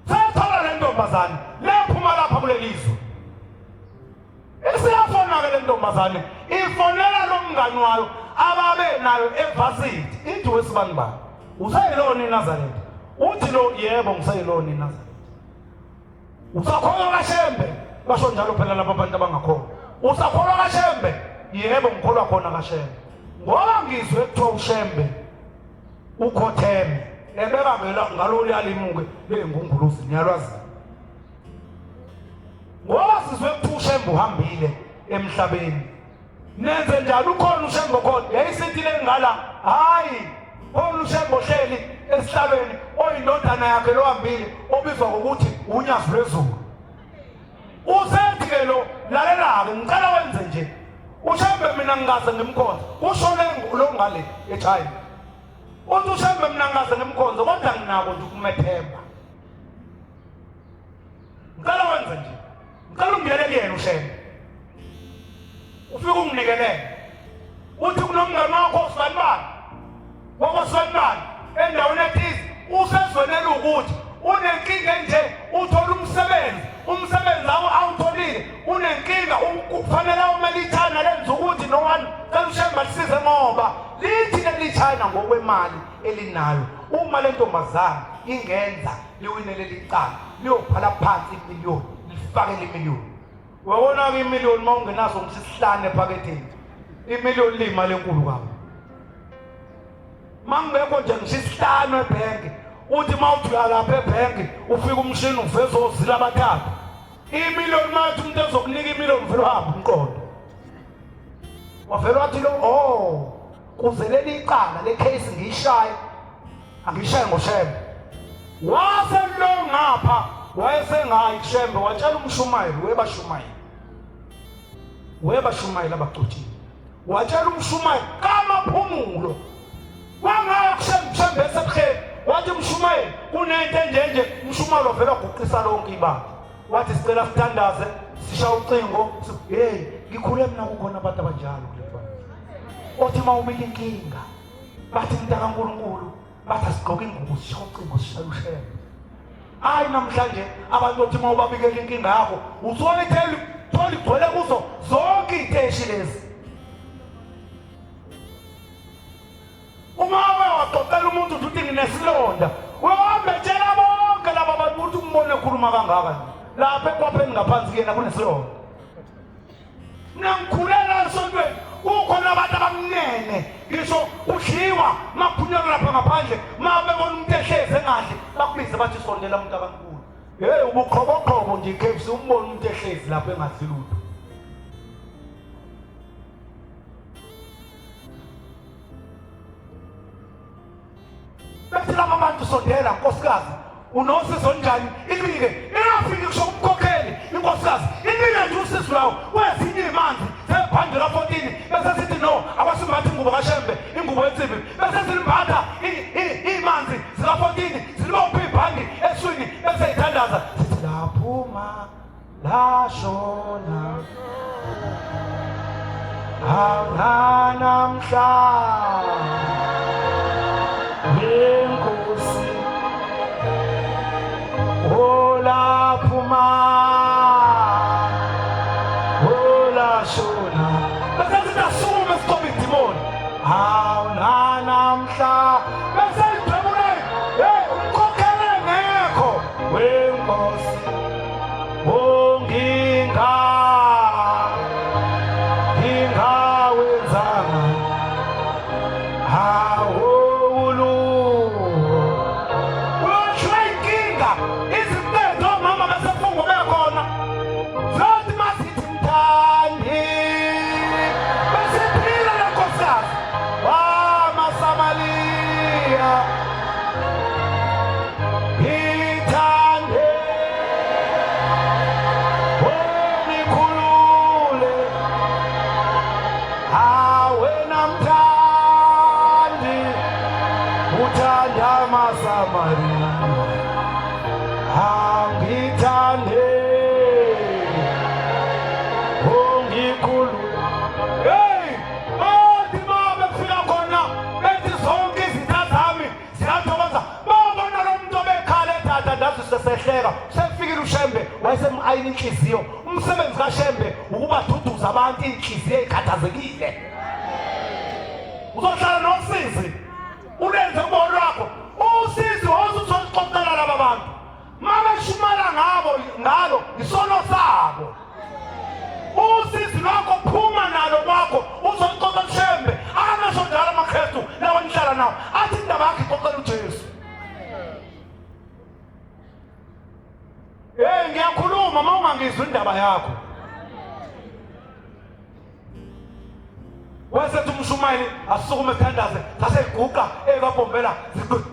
sethola le ntombazane lephuma lapha kulelizwe isiyafona ke le ntombazane ifonela lo mngani wayo ababe nayo evarsity ithi wesibani bani usayilona iNazaretha uthi lo yebo ngisayilona iNazaretha usakholwa kaShembe basho njalo phela laba abantu abangakholwa usakholwa kaShembe yebo ngikholwa khona kaShembe ngoba ngizwe ekuthiwa uShembe ukhotheme ebeka ngalo liyalimuke lengunguluzi niyalwazi ngoba sizwe ekuthiwa uShembe uhambile emhlabeni nenze njalo ukhona uShembe khona yayisithi lengala hayi khona uShembe ohleli esihlabeni oyindodana yakhe lohambile obizwa ngokuthi unyazi lwezulu usethi ke lo lalela-ke ngicela wenze nje uShembe mina ngikaze ngimkhonza ushone lo ngale eChina uthi uShembe mina ngikaze ngimkhonza kodwa nginako nje ukumethemba ngicela wenze nje ngicela ungiyele kuyena uShembe ufike unginikelele uthi kunomngane wakho sibani bani wakosibani bani endaweni ethize usezwenela ukuthi unenkinga nje uthola umsebenzi awutholile unenkinga kufanele umele iChina lenza ukuthi no one cela uShembe alisize ngoba lithi leli China ngokwemali elinayo uma le ntombazana ingenza liwinele licala liyophala phansi imiliyoni lifakele imiliyoni wabona ke imiliyoni mawungenazo ngisihlane ephaketheni imiliyoni limali enkulu kabi mangibekho nje ngisihlane ebhenki uthi mawuthula lapha ebhenki ufika umshini uveza ozila abathathu imiliyoni mathi umuntu ezokunika imiliyoni vele uhamba umqondo wavela wathi lo kuzelela icala le case ngiyishaye angishaye ngoShembe wase lo ngapha wayesengayi kuShembe watshela umshumayeli webashumayeli abagcotshile watshela umshumayeli kamaphumulo wangaya kuShembe esebukheni wathi umshumayeli kunento enjenje umshumayeli wavela uguqisa lonke ibandla wathi sicela sithandaze sishaya ucingo hey ngikhule mina kukhona abantu abanjalo kule bantu othi mawumile inkinga bathi mntaka kaNkulunkulu bathi asigqoke ingubo sishaya ucingo sishaya uShembe hayi namhlanje abantu othi mawubabikela inkinga yakho uzona itheli tholi gcwele kuzo zonke iteshi lezi uma waxoxela umuntu uthi nginesilonda wehambetshela bonke laba bantu ukuthi umbone ekhuluma kangaka lapha ekwapheni ngaphansi kuyena kunesilonda mina ngikhulela esontweni kukhona abantu abamnene ngisho udliwa makuphunyelwa lapha ngaphandle mabebona umuntu ehlezi engadli bakubize bathi sondela umuntu akankulu hey ubuqhoboqhobo nje ikhepsi umbone umuntu ehlezi lapha engadli lutho bethi laba bantu sondela nkosikazi unosizo njani ilike ingafiki kusho umkhokheli inkosikazi ilike nje usizo lawo wezinye imanzi sebhande la 14 bese sithi no abasimbathi ingubo kaShembe ingubo ensimbi bese silimbatha imanzi zila 14 zilibopha ibhandi eswini bese ithandaza sithi laphuma lashona namhla yenkosi olaphuma olashona bese sitasume stop idimo awunanamhla bese idwebule umkhokhele ngekho wenkosi ngingawenzanga hawulu ushayinkinga izimpedo mama besefungo bekhona zothi masithi mthandi besiphila lenkosazi wamasamaliya ngithande ungikhulule awena mthandi uthanda amasamaliya angithande ungikhulule. Hey, bathi mama befika khona bethi zonke izitha zami ziyathokoza babona lo muntu obekhala ethatha ndazi sesehleka sefikile uShembe wayesemayini inhliziyo umsebenzi kaShembe ukubaduduza abantu inhliziyo ezikhathazekile uzohlala nosizi ulenze ubono lwakho usizi ozuzolixoxela laba bantu mabeshumala ngalo isono sabo usizi lwakho phuma nalo kwakho uzoxoxa uShembe akanasho njalo amaKristu lawo nihlala nawo athi indaba yakhe ixoxela uJesu. Ngiyakhuluma uma ungangizwa indaba yakho wasethi umshumayeli asisukume sithandaze saseyiguqa ekabhombela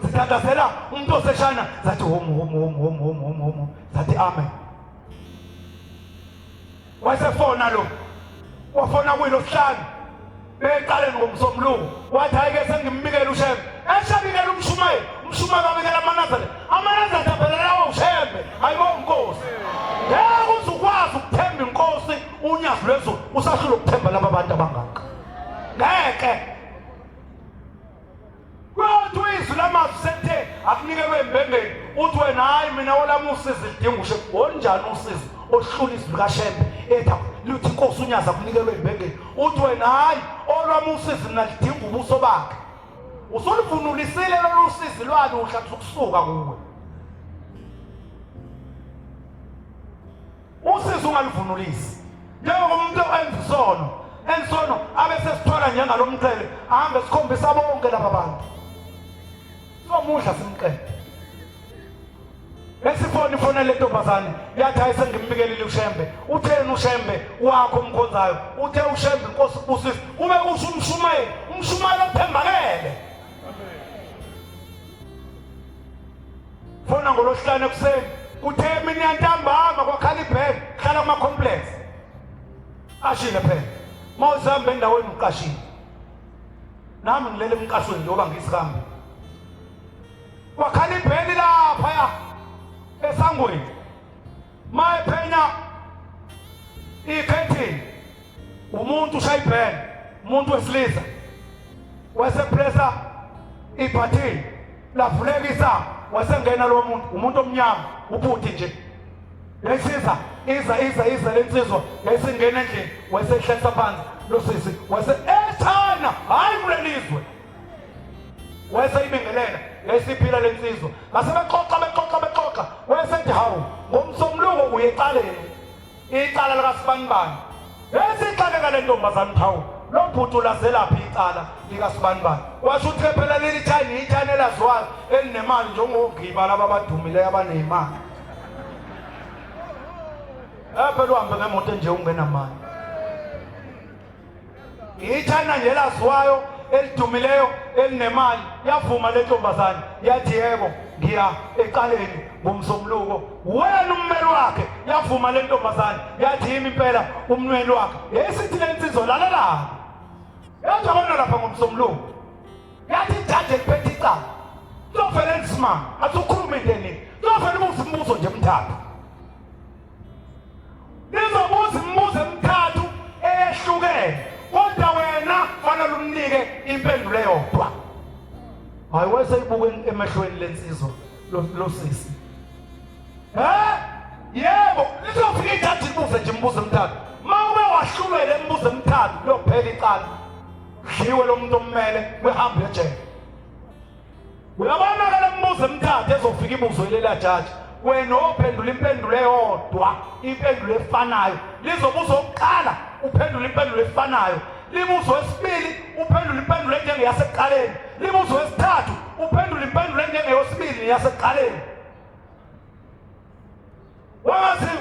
zithandazela umuntu oseshana zathi hom zathi amen. Wasefona lo wafona kuyilosihlanu beqaleni ngomsombuluko wathi ayike sengimbikela uShembe eshabikela umshumayeli abikela amanazareth aphelela uShembe ayibo inkosi ngeke uzukwazi ukuthemba inkosi unyazo lwezulu usahlula ukuthemba laba bantu abangaka ngeke kwathi izwi lamazwi sethe akunikelwe embengeni uthi wena hayi mina olami usizi lidinga uShembe onjani usizi ohlula izwi likaShembe etha luthi inkosi unyaza akunikelwe embengeni uthi wena hayi olwami usizi mina lidinga ubuso bakhe usuluvunulisile lolu usizi lwalo uhlathi ukusuka kuwe usizi ungalivunulisi njengomuntu ensono abesesithola njengalomqele ahambe sikhombisa bonke laba bantu somudla simqede esifona le ntombazane yathi ayisengimbikelile uShembe utheni uShembe wakho umkhonzayo uthe uShembe inkosi ubusisi ube usho umshumayeli othembakele fona ngolosihlanu ekuseni kuthe mina yantambama kwakhala ibheke hlala kuma complex ashile phela mawuhambe endaweni uqashile nami ngilele emqashweni njengoba ngisihambe wakhala ibheke lapha esangweni mayephenya ikhethini umuntu ushayibheke umuntu wesilisa wasepressa ibhathini lavuleka isango wasengena lo muntu umuntu omnyama ubhuti nje lesiza iza lensizwa yayisingena endlini wayesehlisa phansi lo sisi ethana hayi kulelizwe wayeseyibingelela yayisiphila lensizwa basebexoxa wayesethi hawu ngomsombuluko uye eqaleni icala likaSibanibani yayisixakeka le ntombazane hawu lo bhuti ulazelaphi icala likaSibanibani washo ukuthi phela leli ithani elaziwayo elinemali njengogiba laba abadumileyo abanezimali phela uhambe ngemoto nje ungenamali ithana nje elaziwayo elidumileyo elinemali yavuma le ntombazane yathi yebo ngiya eqaleni ngomsombuluko wena ummeli wakhe yavuma le ntombazane yathi yimi impela umnweli wakhe yesithi lensizwa lalela yathi abona lapha ngomsombuluko yathi ijaji eliphethe icala lofela ensimanga asukhulume inteni lofela umbuzo nje emthathu lizobuza imibuzo emithathu ehlukene kodwa wena fanele umnike impendulo eyodwa hayi wayeseyibuke emehlweni lensizwa lo sisi yebo lizofika ijaji libuze nje imibuzo emithathu uma ube wahlulwe le mibuzo emithathu lokuphela icala udliwe lo muntu ommele wehambe ejele. Uyabona ke lembuzo emithathu ezofika ibuzo ilela jaji wena ophendula impendulo eyodwa impendulo efanayo lizobuza oqala uphendula impendulo efanayo libuzo wesibili uphendula impendulo enjengeyasekuqaleni libuzo wesithathu uphendula impendulo enjengeyosibili yasekuqaleni.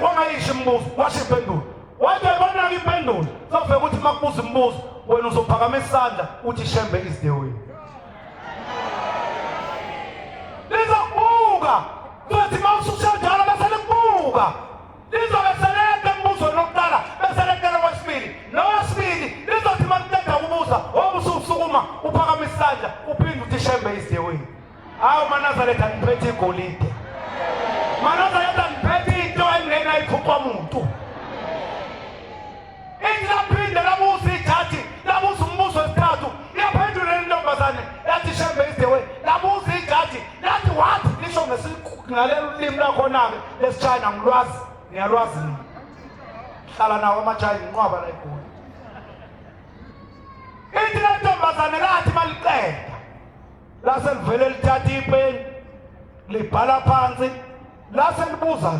Wangayisho imbuzo washo impendulo wathi uyabona impendulo sofika ukuthi makubuza imibuzo wena uzophakamisa isandla uthi shembe is the way. Lizokubuka futhi mawususha njalo bese likubuka lizobe seleke embuzo lokuqala bese lekela kwesibili nowesibili lizothi maliqeda ukubuza obusukuma uphakamisa isandla uphinde uthi shembe is the way. Hawu maNazaretha ngiphethe igolide maNazaretha ngiphethe into engena ikhupha umuntu. Laphinda labuza ijaji labuza umbuzo wesithathu yaphendula lentombazane yathi shembe is the way. Labuza ijaji lathi what lisho ngalelo limi lakhona-ke lesichina ngilwazi ngiyalwazi mina hlala nawo amachina nginqwaba la eGoli. Ithi lentombazane lathi maliqeda lase livele lithatha ipeni libhala phansi lase libuza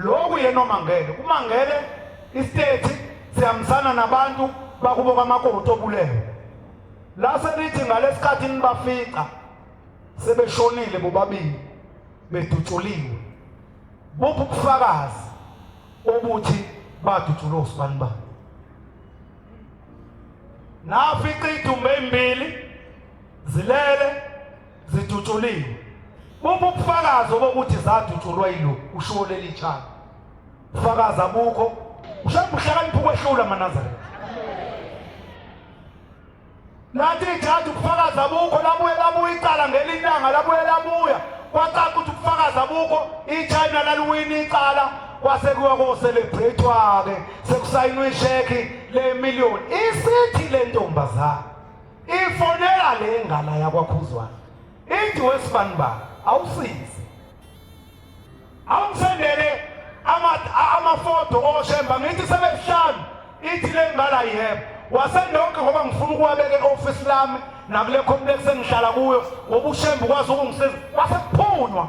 lokhu yena oMangele kuMangele istate siyamsana nabantu bakubo kamakoti obulewe lase lithi ngalesikhathi nibafika sebeshonile bobabili bedutshuliwe buphi ubufakazi obuthi badutshulwa usibani ba nafica idumbe ezimbili zilele zidutshuliwe buphi ubufakazi obokuthi zadutshulwa yilo usho leli tshana ubufakazi abukho ushaya uhlakaniphi ukwehlula maNazaretha. Nathi ijaji ubufakazi abukho labuye icala ngelilanga labuya kwacaca ukuthi ubufakazi abukho iChina laluwina icala kwase kuwa ko-celebrate-wa-ke sekusayinwe ishekhi le-million. Isithi le ntombazana ifonela le ngala yakwaKhuzwayo ithi wesibani ba awusizi awungisendele amafoto oshemba ngithi sebehlanu ithi le ngala yebo wasendonke ngoba ngifuna ukuwabeka e-office lami nakule complex engihlala kuyo ngoba ushemba ukwazi ukungisiza wasephunywa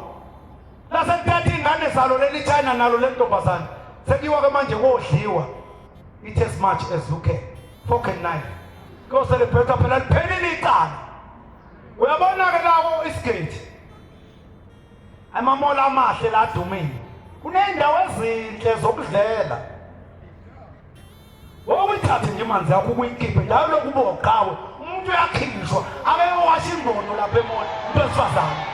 lasethatha ingane zalo leli China nalo le ntombazana sekiwa-ke manje kodliwa eat as much as you can fork and knife kuyoselebrate phela liphelile icala. Uyabona-ke lawo isigate amamola amahle la adumile kuney'ndawo ezinhle zokudlela okuyithathe nje manzi yakho ukuyikhiphe njalo lokhu uboqawe umuntu uyakhishwa akewasha ingqondo lapha emola umuntu wesifazane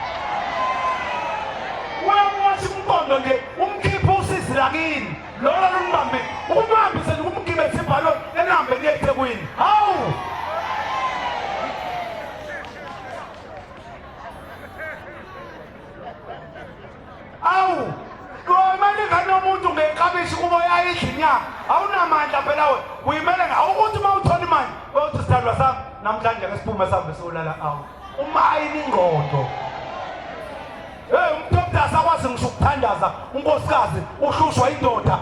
uyamwasha umqondo nje umkhiphe usizi lakini lona lumbambe ukumbambise nje ukumgibetha ibhaloni enambeni yeThekwini. Hawu awu Kumelika nomuntu ngeqabishi kuba uyayidla inyama awunamandla phela wena uyimele awukuthi uma uthola imali uthi sithandwa sami namhlanje ke siphume sihambe solala awu umayini ingqondo. Umuntu asakwazi ngisho ukuthandaza unkosikazi uhlushwa indoda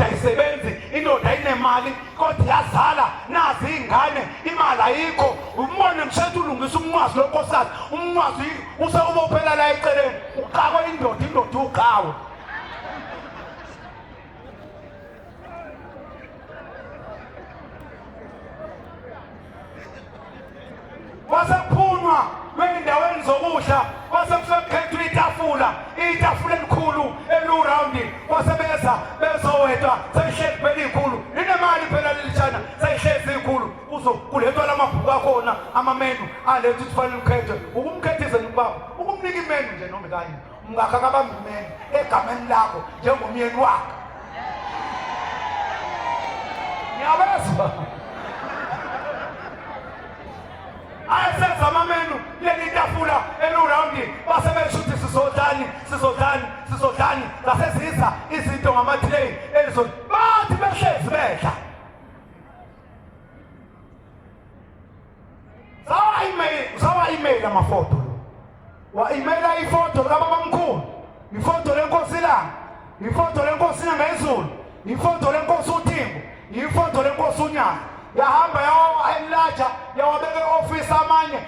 ayisebenzi indoda inemali kodwa yazala nazi ingane imali ayikho umbone mshethe ulungisa umnqwazi lonkosikazi umnqwazi usekubophela la eceleni uqakwe indoda uqawe. Wasephunywa kwendaweni zokudla wasekukhethwa itafula elikhulu eliwurawundi wasebeza bezowedwa seyihlezi phela ikhulu inemali phela leli China seyihlezi ikhulu kulethwa lamabhuku akhona amamenu alethu kufanele ukhethwe ukumkhethise nobaba ukumnika imenu nje noma kanye umngakha kabamba imenu egameni lakho njengomyeni wakhe. Ngiyabezwa ayisenza amamenu leli tafula eliwurawundi basebeshuthi sizodlani zasesiza izinto ngamathreyi bathi behlezi bedla sawa-email amafoto wa-emaila ifoto likababamkhulu ifoto lenkosi ilanga ifoto lenkosi inyanga yezulu ifoto lenkosi uThimbo ifoto lenkosi uNyanda yahamba yawa-enlarger yawabeka e-ofisi amanye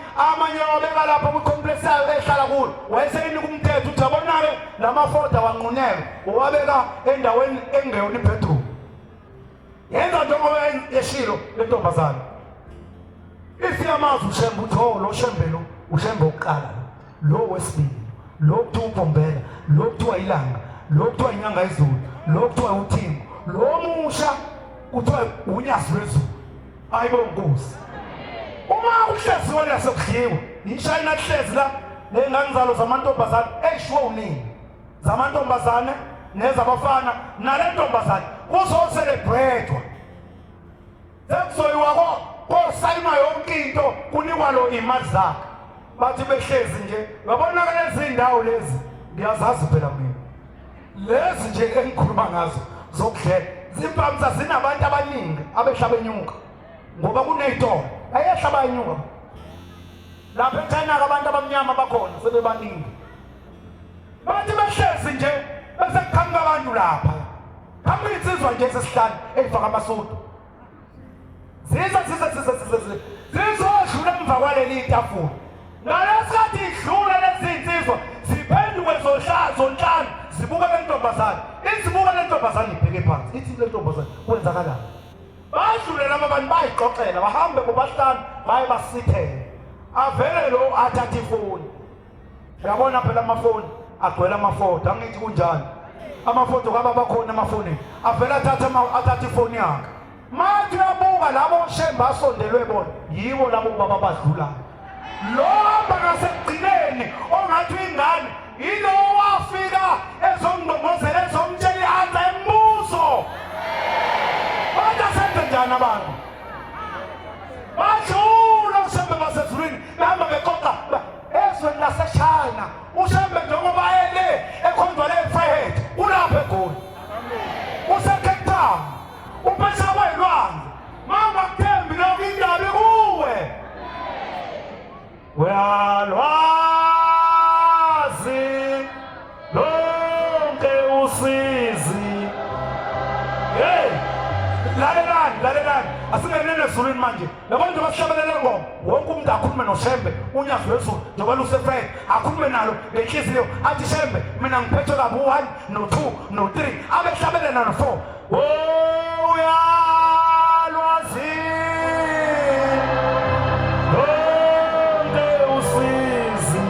yawabeka lapho kwi-complex yayo ehlala kulo. Wayeseyinika umthetho uthi yabona-ke la mafoda wanquneka uwabeka endaweni engeyona ibhedroom. Yenza njengoba yeshilo le ntombazane. Isiyamazi uShembe uthi lo Shembe lo uShembe wokuqala lo wesibili lo kuthiwa uBombela lo kuthiwa ilanga lo kuthiwa inyanga yezulu lo kuthiwa uThimo lo musha kuthiwa uNyasi wezulu. Hayibo Nkosi. Uma uhlezi wena sekudliwa ishayina hlezi la nengangizalo zamantombazane eshiwo unini zamantombazane nezabafana nale ntombazane kuzo-celebrate-wa sekuzoyiwa kosayinwa yonke into kunikwa lo imali zakhe bathi behlezi nje yabona-ke lezi ndawo lezi ngiyazazi phela mina lezi nje engikhuluma ngazo zokudlela zimpamisa zinabantu abaningi abehla benyuka ngoba kuney'tolo ayehla bayanyuka lapha eChina-ke abantu abamnyama bakhona sebebaningi bathi behlezi nje bese kuqhamuka abantu lapha qhamuka insizwa nje esesihlanu ey'faka amasudu zizodlula emva kwaleli tafula ngalesikhathi idlula lezi nsizwa ziphenduke zonhlanu zibuka le ntombazane izibuka le ntombazane ibheke phansi ithi le ntombazane kwenzakalani badlule laba bantu bayixoxela bahambe bobahlanu baye basithele avele lo athatha ifoni uyabona phela amafoni agcwele amafoto angithi kunjani amafoto kaba bakhona emafonini avele athatha ifoni yakhe mathi uyabuka labo Shembe asondelwe bona yibo labo baba badlulayo lo hamba ngasekugcineni ongathi ingane yilo wafika ezongqongqozela ezomtshela ihanza embuzo bathi asenze njani abantu badlula uShembe basezulwini bahamba beqoqa ezweni laseChina uShembe njengoba ele ekhonzwa le-Freiheit ulapha eGoli use-Cape Town upesha kwayilwandle mama kuthembi lokhu indaba kuwe uyalwazi lonke usizi. Hey, lalelani asingenene ezulwini manje yabona nje basishabelele ngoma wonke umuntu akhulume noShembe uNyasi wezulu njengoba luseFred akhulume nalo ngenhliziyo athi Shembe mina ngiphethwe kabi u-1 no-2 no-3 abehlabelela no-4 uyalwazi lonke usizi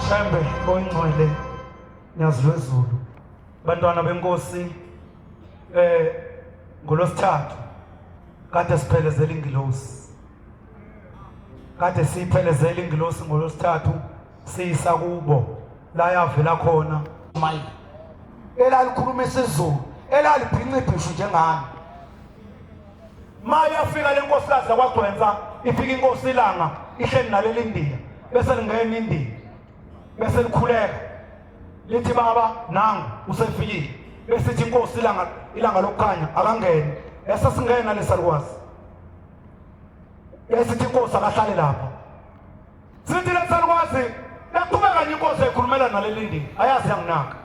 Shembe oyingcwele Nyazi wezulu bantwana benkosi ngolosithathu kade siphelezela ingilosi kade siphelezela ingilosi ngolosithathu siyisa kubo la yavela khona mayini elalikhuluma isiZulu elalibhincibhisho njengani manje afika lenkosikazi yakwagcwensa ifika inkosi ilanga ihleli naleli Indiya bese lingena Indiya bese likhuleka lithi baba nangu usefikile bese ithi inkosi ilanga lokukhanya akangene esasingena lesalukwazi bese ithi inkosi akahlale lapha sithi lesalukwazi yaqhubeka nje inkosi ekhulumela naleli Indiya ayazi yanginaka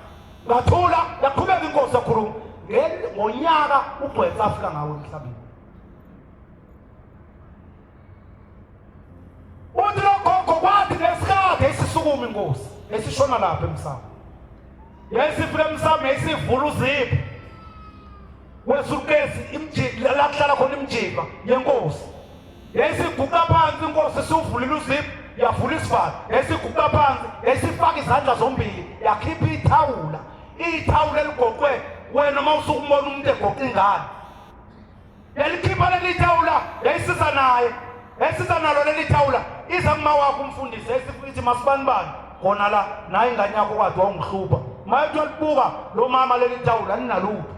ngathula yaqhubeka inkosi ekhuluma ngonyaka uGqwetha afika ngawo emhlabeni. Uthi logogo kwathi lesikade esisukuma inkosi esishona lapha emsamo. Yayisifika emsamo yayisivula uzipho wesukezi imjika la kuhlala khona imjika yenkosi. Yayisiguqa phansi inkosi sivulile uzipho yavula isivalo. Yayisiguqa phansi yayisifaka izandla zombili yakhipha ithawula. Ithawula eligoqwe wena mawusuka umbona umuntu egoqa ingane. Yalikhipha leli thawula yayisiza naye. Yayisiza nalo leli thawula iza kuma wakho umfundisi yayisifithi masibanibani khona la naye ingane yakho kade wawungihlupa. Mayethu libuka lo mama leli thawula linaluphi.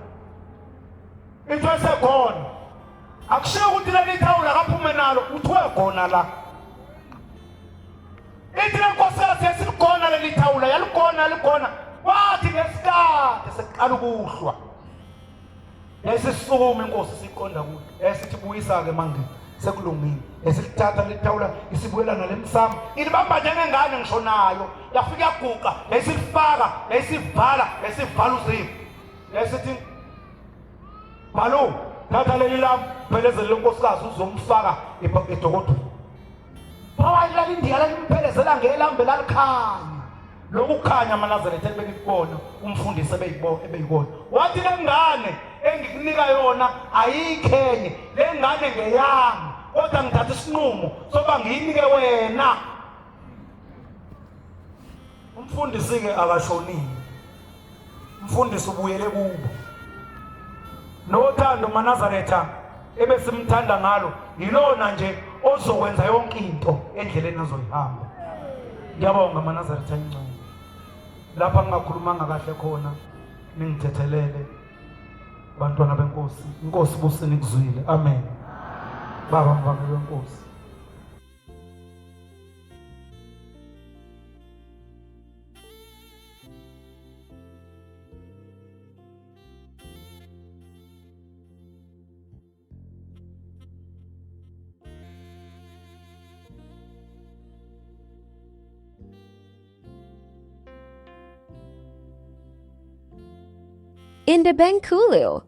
Into esekhona akushiya ukuthi leli thawula kaphume nalo uthiwe khona la. Ithi lenkosi yasikhona leli thawula yalikhona kwathi ngesikade seqala ukuhlwa. Yayisisukuma inkosi siqonda kuyo yayisithi buyisa ke manje sekulungile. Yayisithatha leli thawula isibuyela nalemsamo ilibamba njengengane ngishonayo yafika yaguqa yayisifaka yayisivala uzipho. Yayisithi Balo, thatha leli lambu phelezele lenkosikazi uzomfaka edokodweni. Phawayila lindiya lamphelezela ngelambe lalikhanya. Lokukhanya amaNazaretha ebekubona umfundisi ebeyibona. Wathi lengane engikunika yona ayikhenye, lengane ngeyami. Kodwa ngithatha isinqumo soba ngiyinike wena. Umfundisi ke akashonile. Umfundisi ubuyele kubo. Nothando maNazaretha ebesimthanda ngalo yilona nje ozokwenza yonke into endleleni azoyihamba. Ngiyabonga maNazaretha incane. Lapha ngingakhulumanga kahle khona ningithethelele bantwana benkosi. Inkosi busini kuzwile. Amen. Baba mvangeli wenkosi. Indabankulil.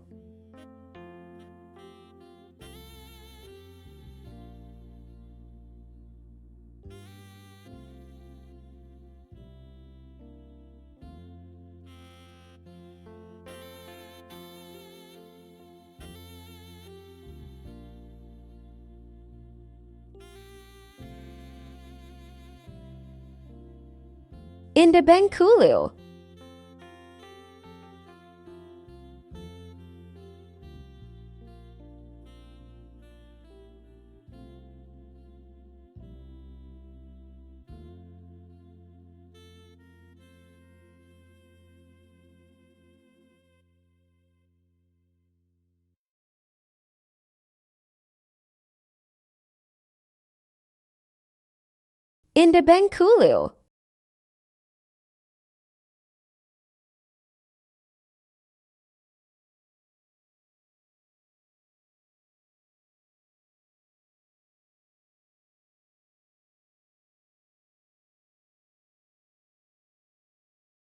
Indabankulil. Indabankulil.